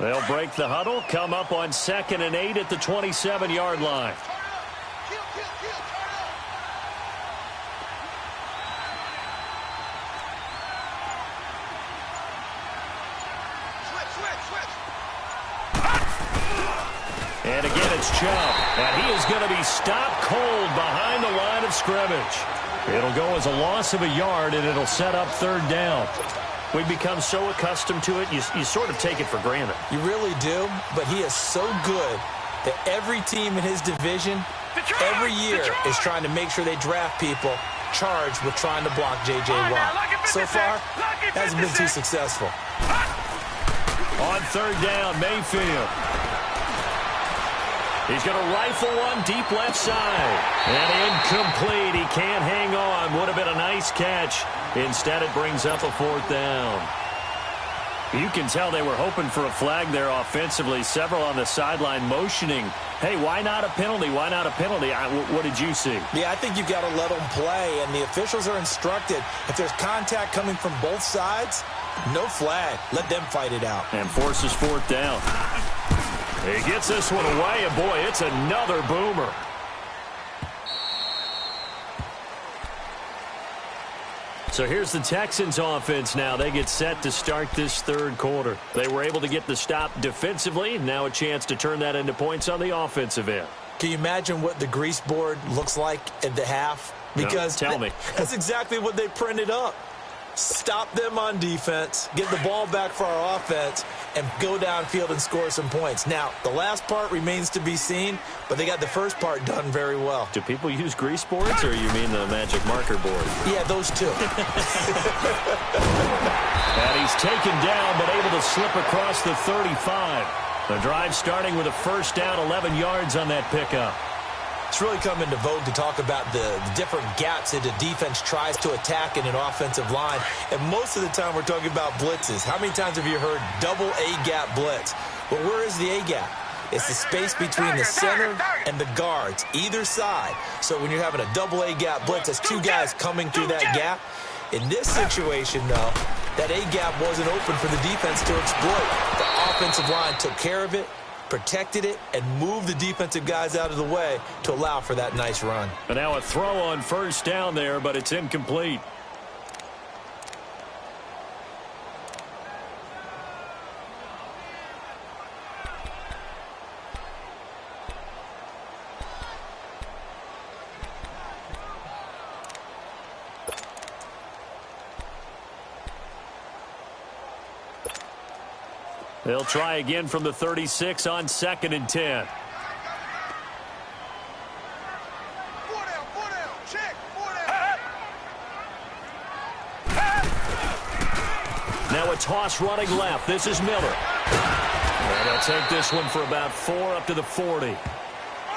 Speaker 5: They'll break the huddle, come up on 2nd and 8 at the 27-yard line. And again, it's Chubb. And he is going to be stopped cold behind the line of scrimmage. It'll go as a loss of a yard, and it'll set up 3rd down. We've become so accustomed to it, you sort of take it for granted.
Speaker 7: You really do, but he is so good that every team in his division every year is trying to make sure they draft people charged with trying to block J.J. Watt. So far, hasn't been too successful.
Speaker 5: On 3rd down, Mayfield. He's going to rifle one deep left side. And incomplete. He can't hang on. Would have been a nice catch. Instead, it brings up a 4th down. You can tell they were hoping for a flag there offensively. Several on the sideline motioning, hey, why not a penalty? Why not a penalty? What did you see?
Speaker 7: Yeah, I think you've got to let them play. And the officials are instructed, if there's contact coming from both sides, no flag. Let them fight it out.
Speaker 5: And forces 4th down. He gets this one away, and boy, it's another boomer. So here's the Texans offense now. They get set to start this third quarter. They were able to get the stop defensively. Now a chance to turn that into points on the offensive end.
Speaker 7: Can you imagine what the grease board looks like at the half? Because
Speaker 5: no, tell me.
Speaker 7: That's exactly what they printed up. Stop them on defense, get the ball back for our offense, and go downfield and score some points. Now, the last part remains to be seen, but they got the first part done very well.
Speaker 5: Do people use grease boards, or you mean the magic marker board?
Speaker 7: Yeah, those two.
Speaker 5: And he's taken down, but able to slip across the 35. The drive starting with a 1st down, 11 yards on that pickup.
Speaker 7: It's really come into vogue to talk about the different gaps that the defense tries to attack in an offensive line. And most of the time we're talking about blitzes. How many times have you heard double A-gap blitz? Well, where is the A-gap? It's the space between the center and the guards, either side. So when you're having a double A-gap blitz, that's 2 guys coming through that gap. In this situation, though, that A-gap wasn't open for the defense to exploit. The offensive line took care of it, protected it, and moved the defensive guys out of the way to allow for that nice run.
Speaker 5: And now a throw on 1st down there, but it's incomplete. They'll try again from the 36 on 2nd and 10. Now a toss running left. This is Miller. And they'll take this one for about 4 up to the 40.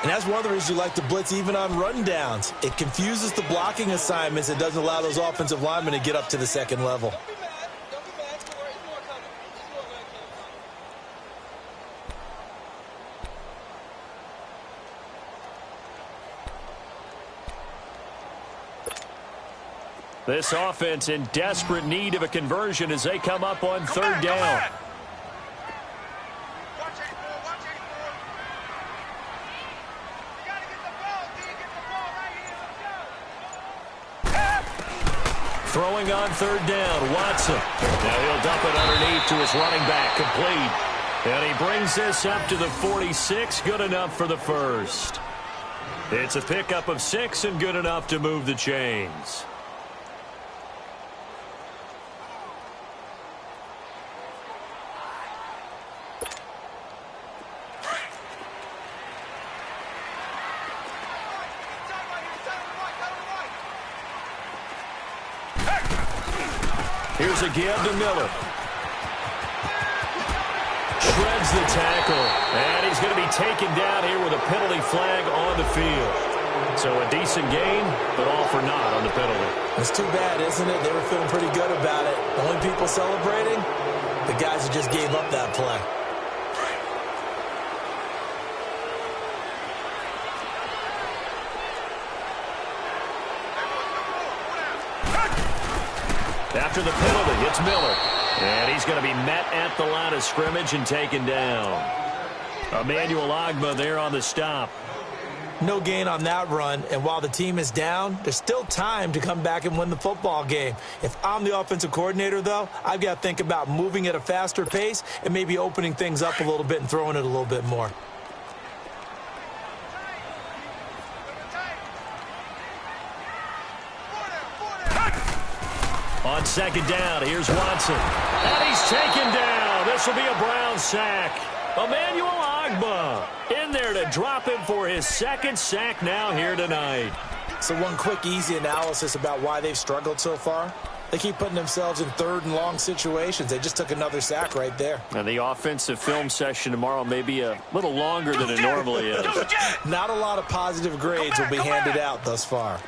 Speaker 7: And that's one of the reasons you like to blitz even on run downs. It confuses the blocking assignments. It doesn't allow those offensive linemen to get up to the second level.
Speaker 5: This offense in desperate need of a conversion as they come up on third down. Throwing on third down, Watson. Now he'll dump it underneath to his running back, complete. And he brings this up to the 46, good enough for the first. It's a pickup of 6 and good enough to move the chains. Here's a give to Miller. Shreds the tackle. And he's going to be taken down here with a penalty flag on the field. So a decent gain, but all for naught on the penalty.
Speaker 7: It's too bad, isn't it? They were feeling pretty good about it. The only people celebrating, the guys who just gave up that play.
Speaker 5: After the penalty, it's Miller. And he's going to be met at the line of scrimmage and taken down. Emmanuel Ogbah there on the stop.
Speaker 7: No gain on that run, and while the team is down, there's still time to come back and win the football game. If I'm the offensive coordinator, though, I've got to think about moving at a faster pace and maybe opening things up a little bit and throwing it a little bit more.
Speaker 5: On second down, here's Watson. And he's taken down. This will be a Brown sack. Emmanuel Ogbah in there to drop him for his second sack now here tonight.
Speaker 7: So one quick, easy analysis about why they've struggled so far. They keep putting themselves in third and long situations. They just took another sack right there.
Speaker 5: And the offensive film session tomorrow may be a little longer than it normally is.
Speaker 7: Not a lot of positive grades will be handed out thus far.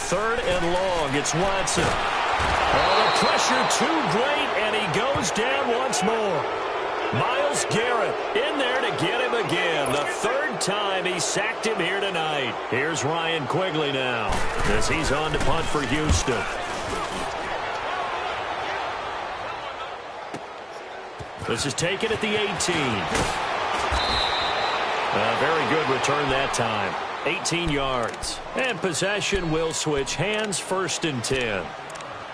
Speaker 5: Third and long, it's Watson. Oh, the pressure too great, and he goes down once more. Myles Garrett in there to get him again. The third time he sacked him here tonight. Here's Ryan Quigley now as he's on to punt for Houston. This is taken at the 18. A very good return that time. 18 yards. And possession will switch hands, 1st and 10.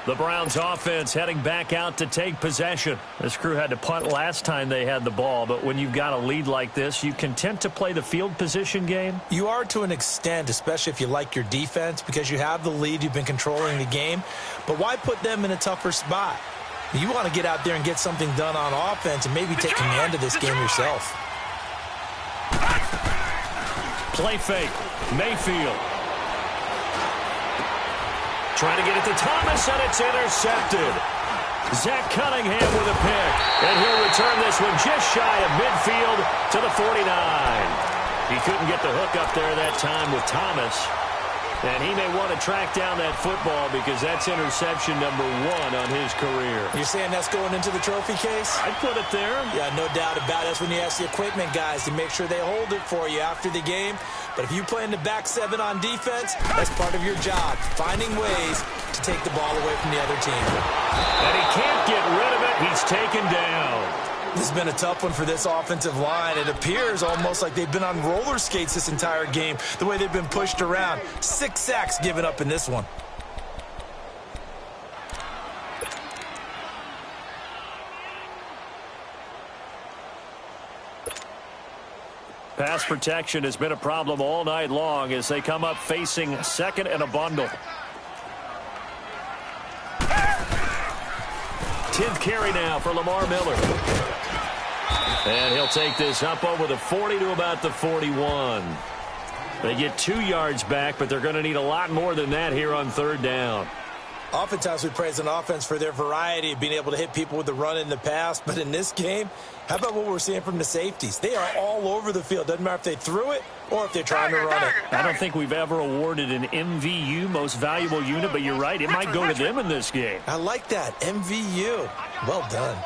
Speaker 5: The Browns offense heading back out to take possession. This crew had to punt last time they had the ball, but when you've got a lead like this, you content to play the field position game?
Speaker 7: You are to an extent, especially if you like your defense, because you have the lead, you've been controlling the game. But why put them in a tougher spot? You want to get out there and get something done on offense and maybe take command of this game yourself.
Speaker 5: Play fake. Mayfield. Trying to get it to Thomas, and it's intercepted. Zach Cunningham with a pick. And he'll return this one just shy of midfield to the 49. He couldn't get the hook up there that time with Thomas. And he may want to track down that football because that's interception number 1 on his career.
Speaker 7: You're saying that's going into the trophy case?
Speaker 5: I'd put it there.
Speaker 7: Yeah, no doubt about it. That's when you ask the equipment guys to make sure they hold it for you after the game. But if you play in the back 7 on defense, that's part of your job, finding ways to take the ball away from the other team.
Speaker 5: And he can't get rid of it. He's taken down.
Speaker 7: This has been a tough one for this offensive line. It appears almost like they've been on roller skates this entire game, the way they've been pushed around. 6 sacks given up in this one.
Speaker 5: Pass protection has been a problem all night long as they come up facing 2nd and a bundle. 10th carry now for Lamar Miller. And he'll take this up over the 40 to about the 41. They get 2 yards back, but they're going to need a lot more than that here on 3rd down.
Speaker 7: Oftentimes we praise an offense for their variety of being able to hit people with the run in the pass, but in this game, how about what we're seeing from the safeties? They are all over the field. Doesn't matter if they threw it or if they're trying to run it.
Speaker 5: I don't think we've ever awarded an MVU, most valuable unit, but you're right. It might go to them in this game.
Speaker 7: I like that. MVU. Well done.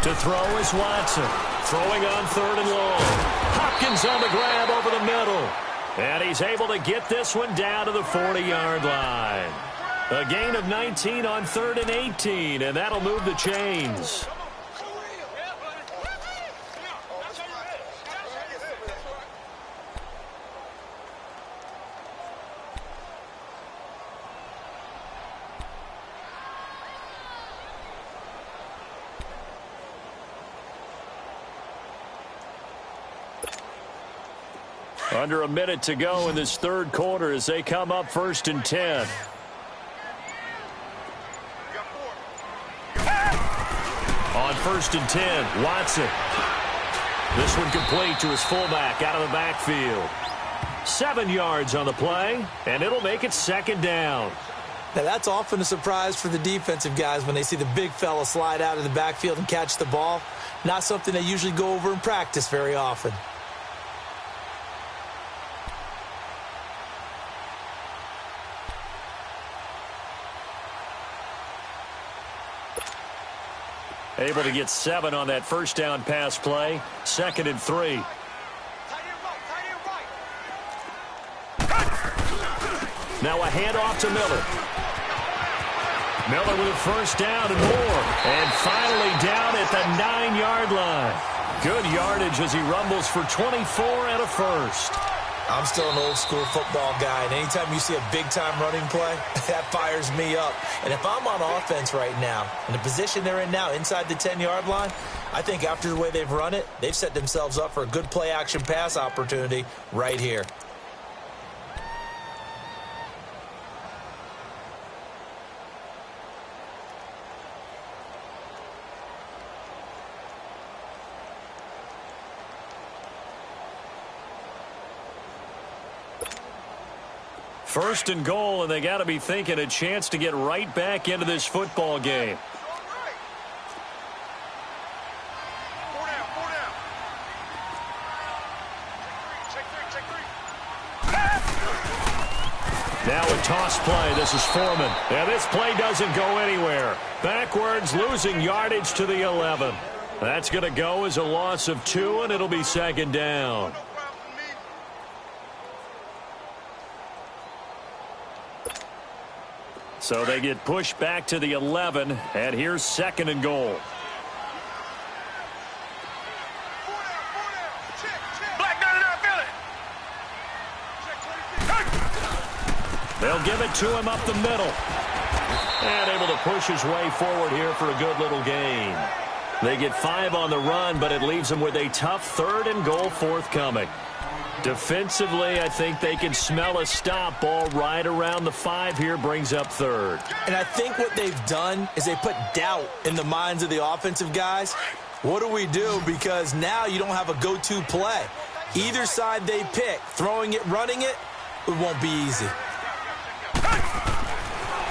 Speaker 5: To throw is Watson. Throwing on 3rd and long. Hopkins on the grab over the middle. And he's able to get this one down to the 40-yard line. A gain of 19 on 3rd and 18, and that'll move the chains. Under a minute to go in this third quarter as they come up 1st and 10. On 1st and 10, Watson. This one complete to his fullback out of the backfield. 7 yards on the play, and it'll make it 2nd down.
Speaker 7: Now, that's often a surprise for the defensive guys when they see the big fella slide out of the backfield and catch the ball. Not something they usually go over in practice very often.
Speaker 5: Able to get 7 on that first down pass play. 2nd and 3. Now a handoff to Miller. Miller with a first down and more. And finally down at the 9-yard line. Good yardage as he rumbles for 24 and a first.
Speaker 7: I'm still an old-school football guy, and anytime you see a big-time running play, that fires me up. And if I'm on offense right now, in the position they're in now, inside the 10-yard line, I think after the way they've run it, they've set themselves up for a good play-action pass opportunity right here.
Speaker 5: First and goal, and they got to be thinking a chance to get right back into this football game. Now a toss play. This is Foreman. And this play doesn't go anywhere. Backwards, losing yardage to the 11. That's going to go as a loss of 2, and it'll be 2nd down. So they get pushed back to the 11, and here's 2nd and goal. They'll give it to him up the middle. And able to push his way forward here for a good little gain. They get 5 on the run, but it leaves them with a tough 3rd and goal forthcoming. Defensively, I think they can smell a stop. Ball right around the 5 here, brings up 3rd.
Speaker 7: And I think what they've done is they put doubt in the minds of the offensive guys. What do we do? Because now you don't have a go-to play. Either side they pick, throwing it, running it, it won't be easy.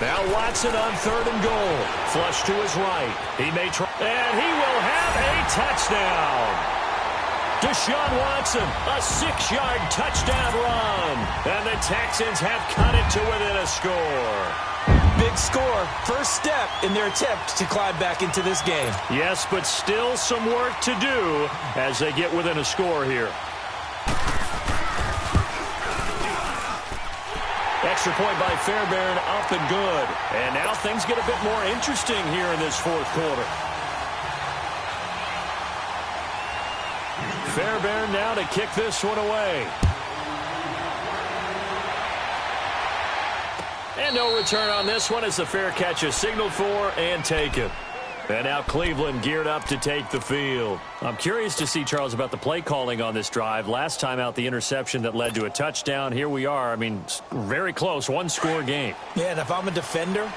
Speaker 5: Now Watson on 3rd and goal. Flush to his right. He may try, and he will have a touchdown. Deshaun Watson, a 6-yard touchdown run. And the Texans have cut it to within a score.
Speaker 7: Big score. First step in their attempt to climb back into this game.
Speaker 5: Yes, but still some work to do as they get within a score here. Extra point by Fairbairn, up and good. And now things get a bit more interesting here in this 4th quarter. Fairbairn now to kick this one away. And no return on this one as the fair catch is signaled for and taken. And now Cleveland geared up to take the field. I'm curious to see, Charles, about the play calling on this drive. Last time out, the interception that led to a touchdown. Here we are. I mean, very close, 1-score game.
Speaker 7: Yeah, and if I'm a defender,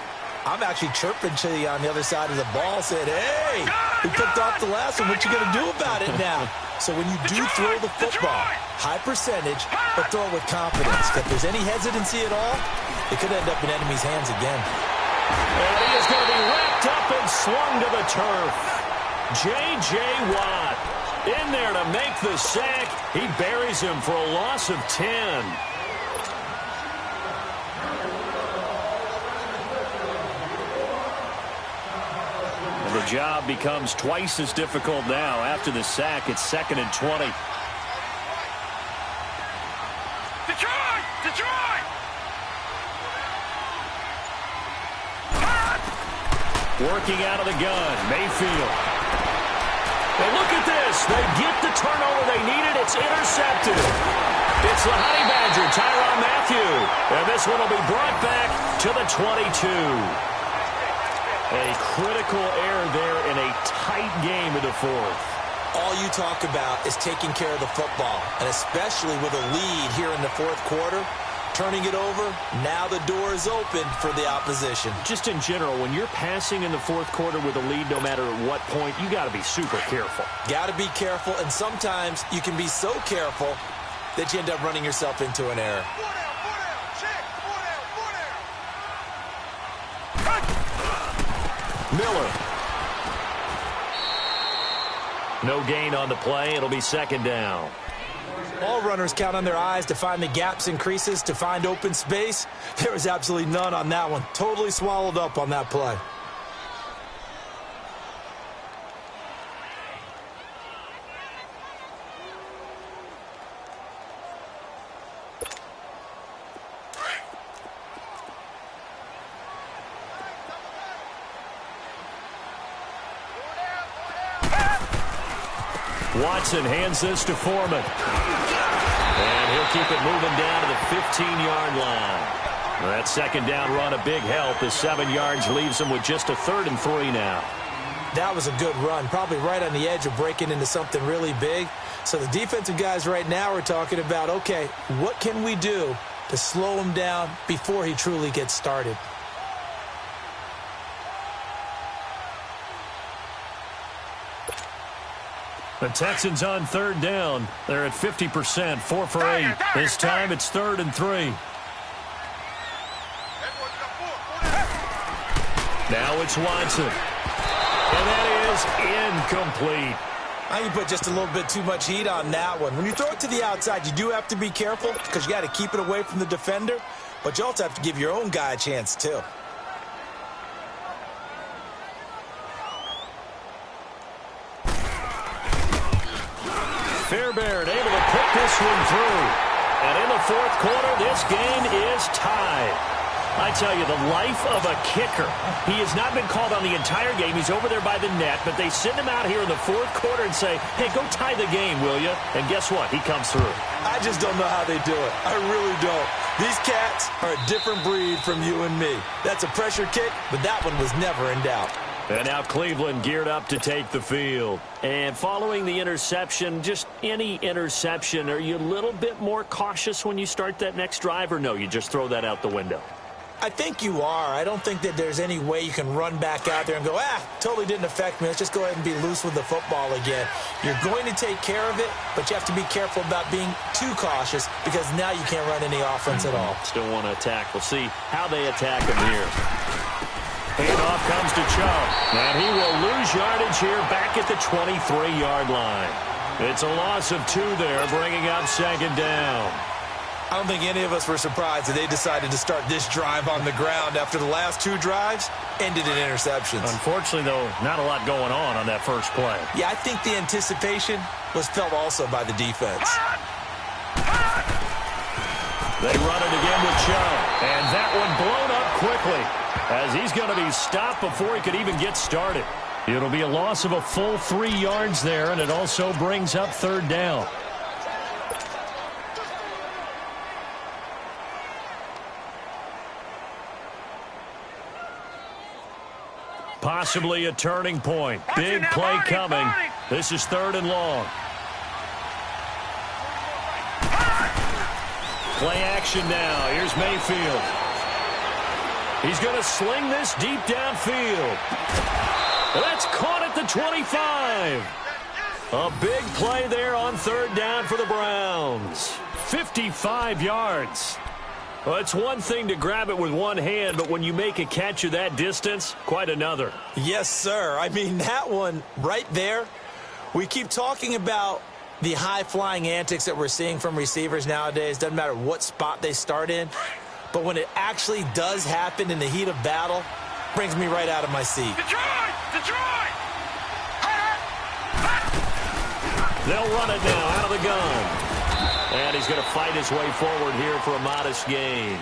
Speaker 7: I'm actually chirping to you on the other side of the ball, saying, hey, we picked off the last one. What you going to do about it now? So when you do throw the football, high percentage, but throw it with confidence. If there's any hesitancy at all, it could end up in enemy's hands again.
Speaker 5: And he is going to be wrapped up and slung to the turf. J.J. Watt in there to make the sack. He buries him for a loss of 10. And the job becomes twice as difficult now. After the sack, it's 2nd and 20.
Speaker 8: Detroit! Detroit!
Speaker 5: Working out of the gun, Mayfield. And look at this. They get the turnover they needed. It's intercepted. It's the Honey Badger, Tyrann Mathieu. And this one will be brought back to the 22. A critical error there in a tight game in the fourth.
Speaker 7: All you talk about is taking care of the football, and especially with a lead here in the fourth quarter. Turning it over, now the door is open for the opposition.
Speaker 5: Just in general, when you're passing in the fourth quarter with a lead, no matter at what point, you got to be super careful.
Speaker 7: Got to be careful, and sometimes you can be so careful that you end up running yourself into an error.
Speaker 5: Miller. No gain on the play. It'll be 2nd down.
Speaker 7: All runners count on their eyes to find the gaps and creases, to find open space. There was absolutely none on that one. Totally swallowed up on that play.
Speaker 5: Watson hands this to Foreman. And he'll keep it moving down to the 15-yard line. That 2nd down run, a big help, as 7 yards leaves him with just a 3rd and 3 now.
Speaker 7: That was a good run, probably right on the edge of breaking into something really big. So the defensive guys right now are talking about, okay, what can we do to slow him down before he truly gets started?
Speaker 5: The Texans on 3rd down. They're at 50%, 4 for 8. This time it's 3rd and 3. Now it's Watson. And that is incomplete.
Speaker 7: You put just a little bit too much heat on that one. When you throw it to the outside, you do have to be careful because you got to keep it away from the defender, but you also have to give your own guy a chance too.
Speaker 5: Fairbairn able to put this one through. And in the fourth quarter, this game is tied. I tell you, the life of a kicker. He has not been called on the entire game. He's over there by the net, but they send him out here in the fourth quarter and say, hey, go tie the game, will you? And guess what? He comes through.
Speaker 7: I just don't know how they do it. I really don't. These cats are a different breed from you and me. That's a pressure kick, but that one was never in doubt.
Speaker 5: And now Cleveland geared up to take the field. And following the interception, just any interception, are you a little bit more cautious when you start that next drive, or no, you just throw that out the window?
Speaker 7: I think you are. I don't think that there's any way you can run back out there and go, totally didn't affect me. Let's just go ahead and be loose with the football again. You're going to take care of it, but you have to be careful about being too cautious because now you can't run any offense at all.
Speaker 5: Still want to attack. We'll see how they attack him here. Handoff comes to Chubb, and he will lose yardage here back at the 23-yard line. It's a loss of 2 there, bringing up 2nd down.
Speaker 7: I don't think any of us were surprised that they decided to start this drive on the ground after the last 2 drives ended in interceptions.
Speaker 5: Unfortunately, though, not a lot going on that first play.
Speaker 7: Yeah, I think the anticipation was felt also by the defense.
Speaker 5: They run it again with Chubb, and that one blown up quickly as he's going to be stopped before he could even get started. It'll be a loss of a full 3 yards there, and it also brings up 3rd down. Possibly a turning point. Big play coming. This is 3rd and long. Play action now. Here's Mayfield. He's going to sling this deep downfield. That's caught at the 25. A big play there on third down for the Browns. 55 yards. Well, it's one thing to grab it with one hand, but when you make a catch of that distance, quite another.
Speaker 7: Yes, sir. I mean, that one right there, we keep talking about the high-flying antics that we're seeing from receivers nowadays. Doesn't matter what spot they start in. But when it actually does happen in the heat of battle, brings me right out of my seat.
Speaker 8: Detroit! Detroit!
Speaker 5: They'll run it now out of the gun. And he's going to fight his way forward here for a modest gain.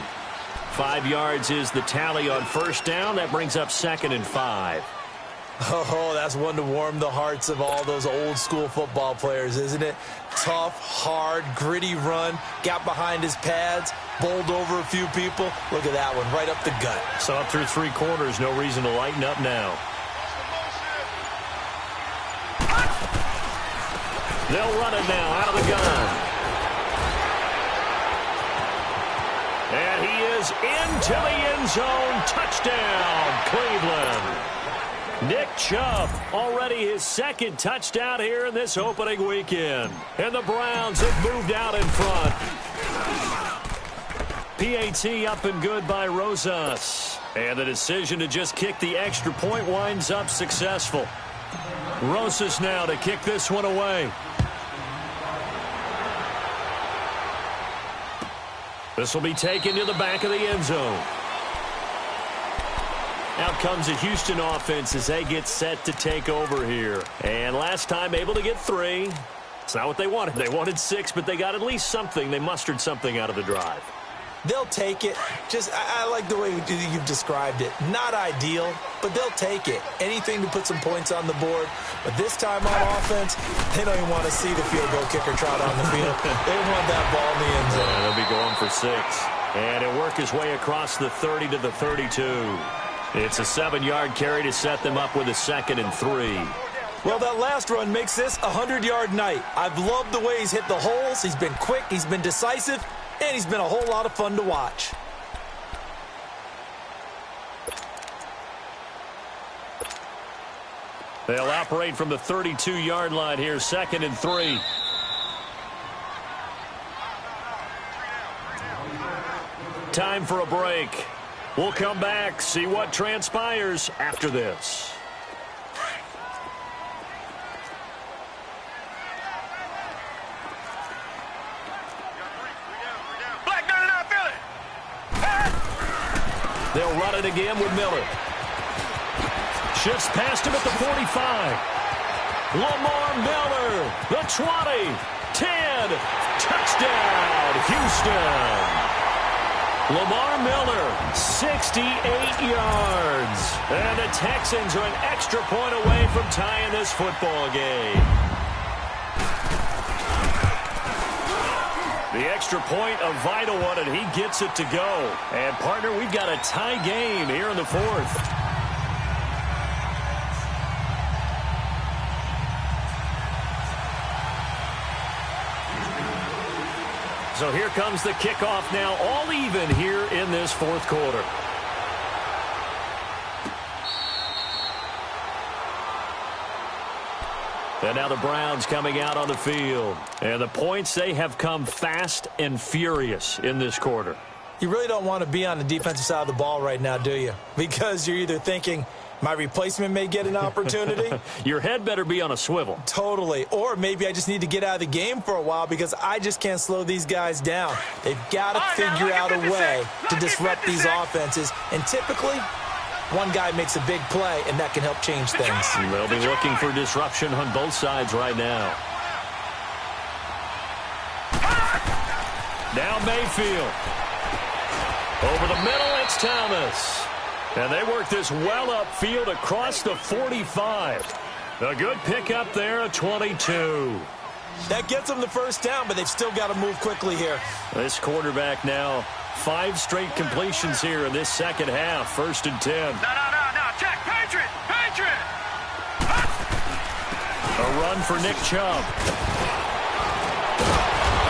Speaker 5: 5 yards is the tally on first down. That brings up 2nd and 5.
Speaker 7: Oh, that's one to warm the hearts of all those old-school football players, isn't it? Tough, hard, gritty run. Got behind his pads, bowled over a few people. Look at that one, right up the gut.
Speaker 5: So up through 3 quarters, no reason to lighten up now. They'll run it now out of the gun. And he is into the end zone. Touchdown, Cleveland. Nick Chubb, already his 2nd touchdown here in this opening weekend. And the Browns have moved out in front. PAT up and good by Rosas. And the decision to just kick the extra point winds up successful. Rosas now to kick this one away. This will be taken to the back of the end zone. Out comes the Houston offense as they get set to take over here. And last time able to get 3. It's not what they wanted. They wanted 6, but they got at least something. They mustered something out of the drive.
Speaker 7: They'll take it. I like the way you've described it. Not ideal, but they'll take it. Anything to put some points on the board. But this time on offense, they don't even want to see the field goal kicker trot on the field. They want that ball in the end zone.
Speaker 5: Yeah, they'll be going for 6. And he'll work his way across the 30 to the 32. It's a 7-yard carry to set them up with a 2nd and 3.
Speaker 7: Well, that last run makes this a 100-yard night. I've loved the way he's hit the holes. He's been quick. He's been decisive. And he's been a whole lot of fun to watch.
Speaker 5: They'll operate from the 32-yard line here, 2nd and 3. Time for a break. We'll come back, see what transpires after this. They'll run it again with Miller. Shifts past him at the 45. Lamar Miller, the 20, 10, touchdown, Houston. Lamar Miller, 68 yards. And the Texans are an extra point away from tying this football game. The extra point, a vital one, and he gets it to go. And, partner, we've got a tie game here in the 4th. So here comes the kickoff now, all even here in this 4th quarter. And now the Browns coming out on the field. And the points, they have come fast and furious in this quarter.
Speaker 7: You really don't want to be on the defensive side of the ball right now, do you? Because you're either thinking, my replacement may get an opportunity.
Speaker 5: Your head better be on a swivel.
Speaker 7: Totally. Or maybe I just need to get out of the game for a while because I just can't slow these guys down. They've got to figure out a way to disrupt these offenses. And typically, one guy makes a big play, and that can help change things.
Speaker 5: They'll be looking for disruption on both sides right now. Now Mayfield. Over the middle, it's Thomas. And they work this well upfield across the 45. A good pickup there, a 22.
Speaker 7: That gets them the first down, but they've still got to move quickly here.
Speaker 5: This quarterback now, 5 straight completions here in this second half. 1st and 10.
Speaker 8: No. Check. Patriot.
Speaker 5: A run for Nick Chubb.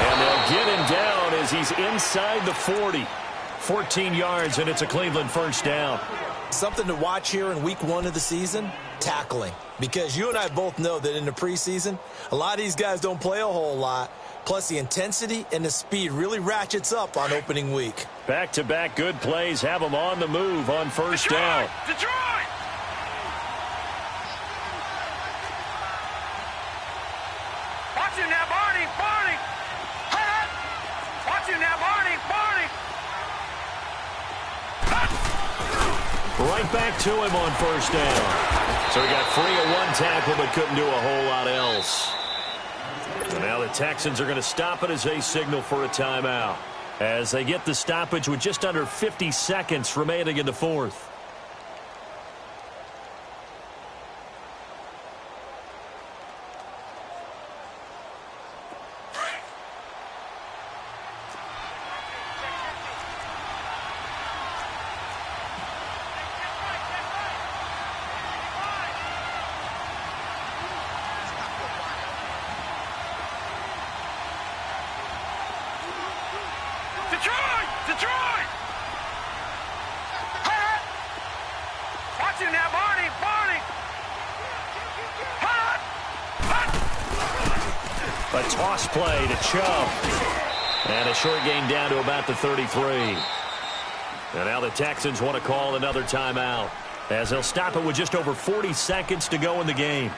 Speaker 5: And they'll get him down as he's inside the 40. 14 yards, and it's a Cleveland first down.
Speaker 7: Something to watch here in week 1 of the season, tackling. Because you and I both know that in the preseason, a lot of these guys don't play a whole lot. Plus, the intensity and the speed really ratchets up on opening week.
Speaker 5: Back-to-back good plays have them on the move on first down.
Speaker 8: Detroit! Watch you now, Barney! Barney! Watch you now, Barney! Barney!
Speaker 5: Right back to him on first down. So he got free of one tackle but couldn't do a whole lot else. And now the Texans are going to stop it as they signal for a timeout, as they get the stoppage with just under 50 seconds remaining in the fourth.
Speaker 8: Detroit! Detroit! Watch you now, Barney! Barney!
Speaker 5: A toss play to Chubb. And a short gain down to about the 33. And now the Texans want to call another timeout, as they'll stop it with just over 40 seconds to go in the game.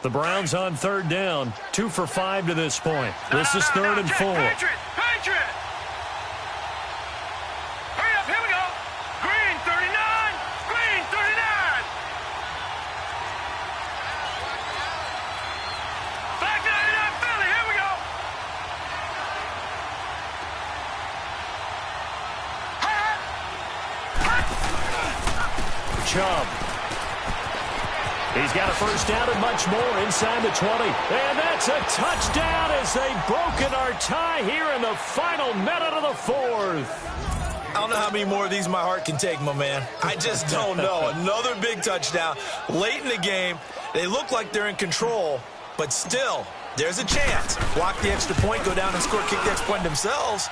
Speaker 5: The Browns on third down, 2 for 5 to this point. This is 3rd and 4.
Speaker 8: Patriot! Patriot! Hurry up, here we go! Green 39! Green 39! Back 99 Philly, here we go!
Speaker 5: Chubb. He's got a first down and much more inside the 20. And that's a touchdown as they've broken our tie here in the final minute of the fourth.
Speaker 7: I don't know how many more of these my heart can take, my man. I just don't know. Another big touchdown late in the game. They look like they're in control, but still, there's a chance. Block the extra point, go down and score, kick the extra point themselves.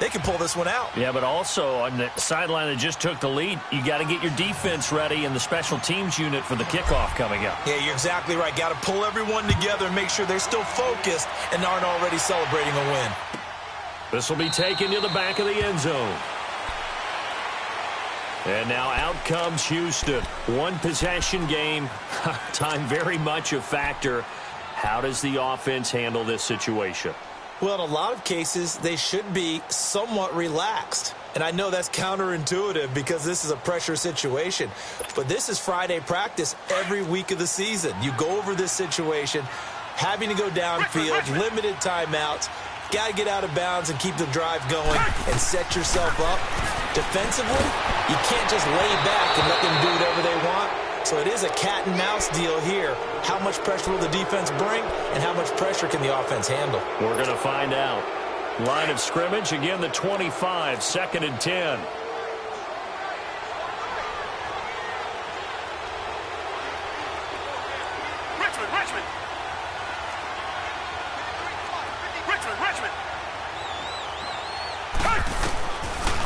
Speaker 7: They can pull this one out.
Speaker 5: Yeah, but also on the sideline that just took the lead, you got to get your defense ready and the special teams unit for the kickoff coming up.
Speaker 7: Yeah, you're exactly right. Got to pull everyone together and make sure they're still focused and aren't already celebrating a win.
Speaker 5: This will be taken to the back of the end zone. And now out comes Houston. One possession game. Time very much a factor. How does the offense handle this situation?
Speaker 7: Well, in a lot of cases, they should be somewhat relaxed. And I know that's counterintuitive because this is a pressure situation. But this is Friday practice every week of the season. You go over this situation, having to go downfield, limited timeouts. Got to get out of bounds and keep the drive going and set yourself up. Defensively, you can't just lay back and let them do whatever they want. So it is a cat and mouse deal here. How much pressure will the defense bring, and how much pressure can the offense handle?
Speaker 5: We're going to find out. Line of scrimmage, again, the 25, 2nd and 10.
Speaker 8: Richmond!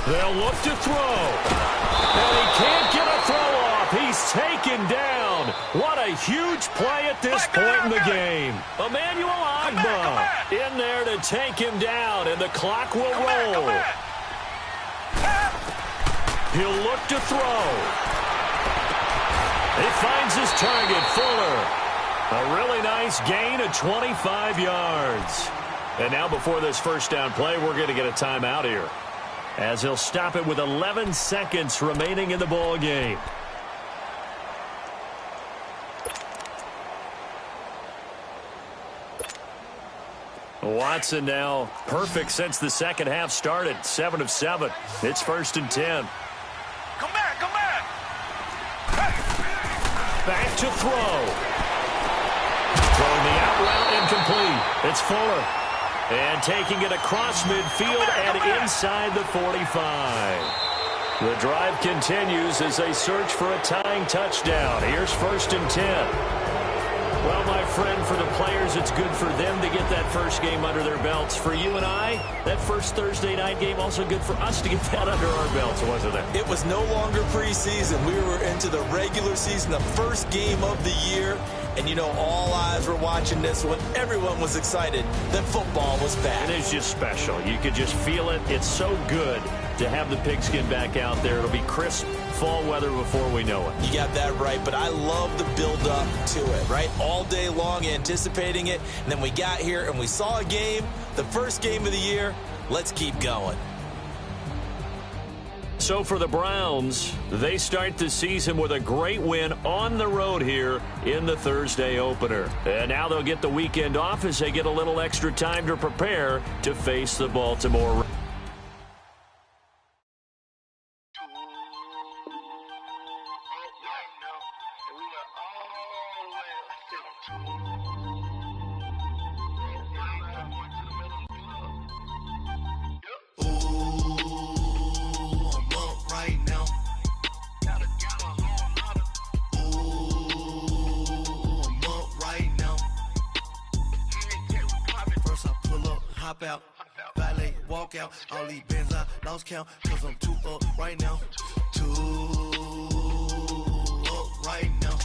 Speaker 5: They'll look to throw. And he can't get a throw off. He's taken down. What a huge play at this point in the game. Emmanuel Ogbah in there to take him down, and the clock will roll. He'll look to throw. He finds his target, Fuller. A really nice gain of 25 yards. And now before this first down play, we're going to get a timeout here, as he'll stop it with 11 seconds remaining in the ball game. Watson now perfect since the second half started. 7 of 7. It's 1st and 10.
Speaker 8: Come back!
Speaker 5: Back to throw. Throwing the out route incomplete. It's Fuller. And taking it across midfield and inside the 45. The drive continues as they search for a tying touchdown. Here's 1st and 10. Well, my friend, for the players, it's good for them to get that first game under their belts. For you and I, that first Thursday night game, also good for us to get that under our belts, wasn't it?
Speaker 7: It was no longer preseason. We were into the regular season, the first game of the year. And, you know, all eyes were watching this when everyone was excited that football was back.
Speaker 5: It is just special. You could just feel it. It's so good to have the pigskin back out there. It'll be crisp fall weather before we know it.
Speaker 7: You got that right, but I love the build-up to it, right? All day long anticipating it, and then we got here and we saw a game, the first game of the year. Let's keep going.
Speaker 5: So for the Browns, they start the season with a great win on the road here in the Thursday opener. And now they'll get the weekend off as they get a little extra time to prepare to face the Baltimore.
Speaker 2: Hop out, valet, walk out, all these bands I lost count, cause I'm too up right now, too up right now.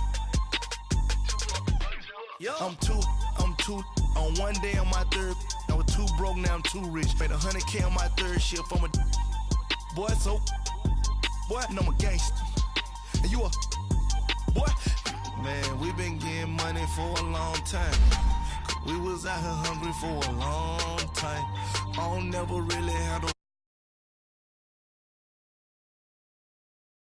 Speaker 2: I'm too, on one day on my third, I was too broke, now I'm too rich, made 100K on my third shift, I'm a boy, so, boy, and I'm a gangster, and you a, boy, man, we been getting money for a long time. We was out here hungry for a long time. I don't never really have to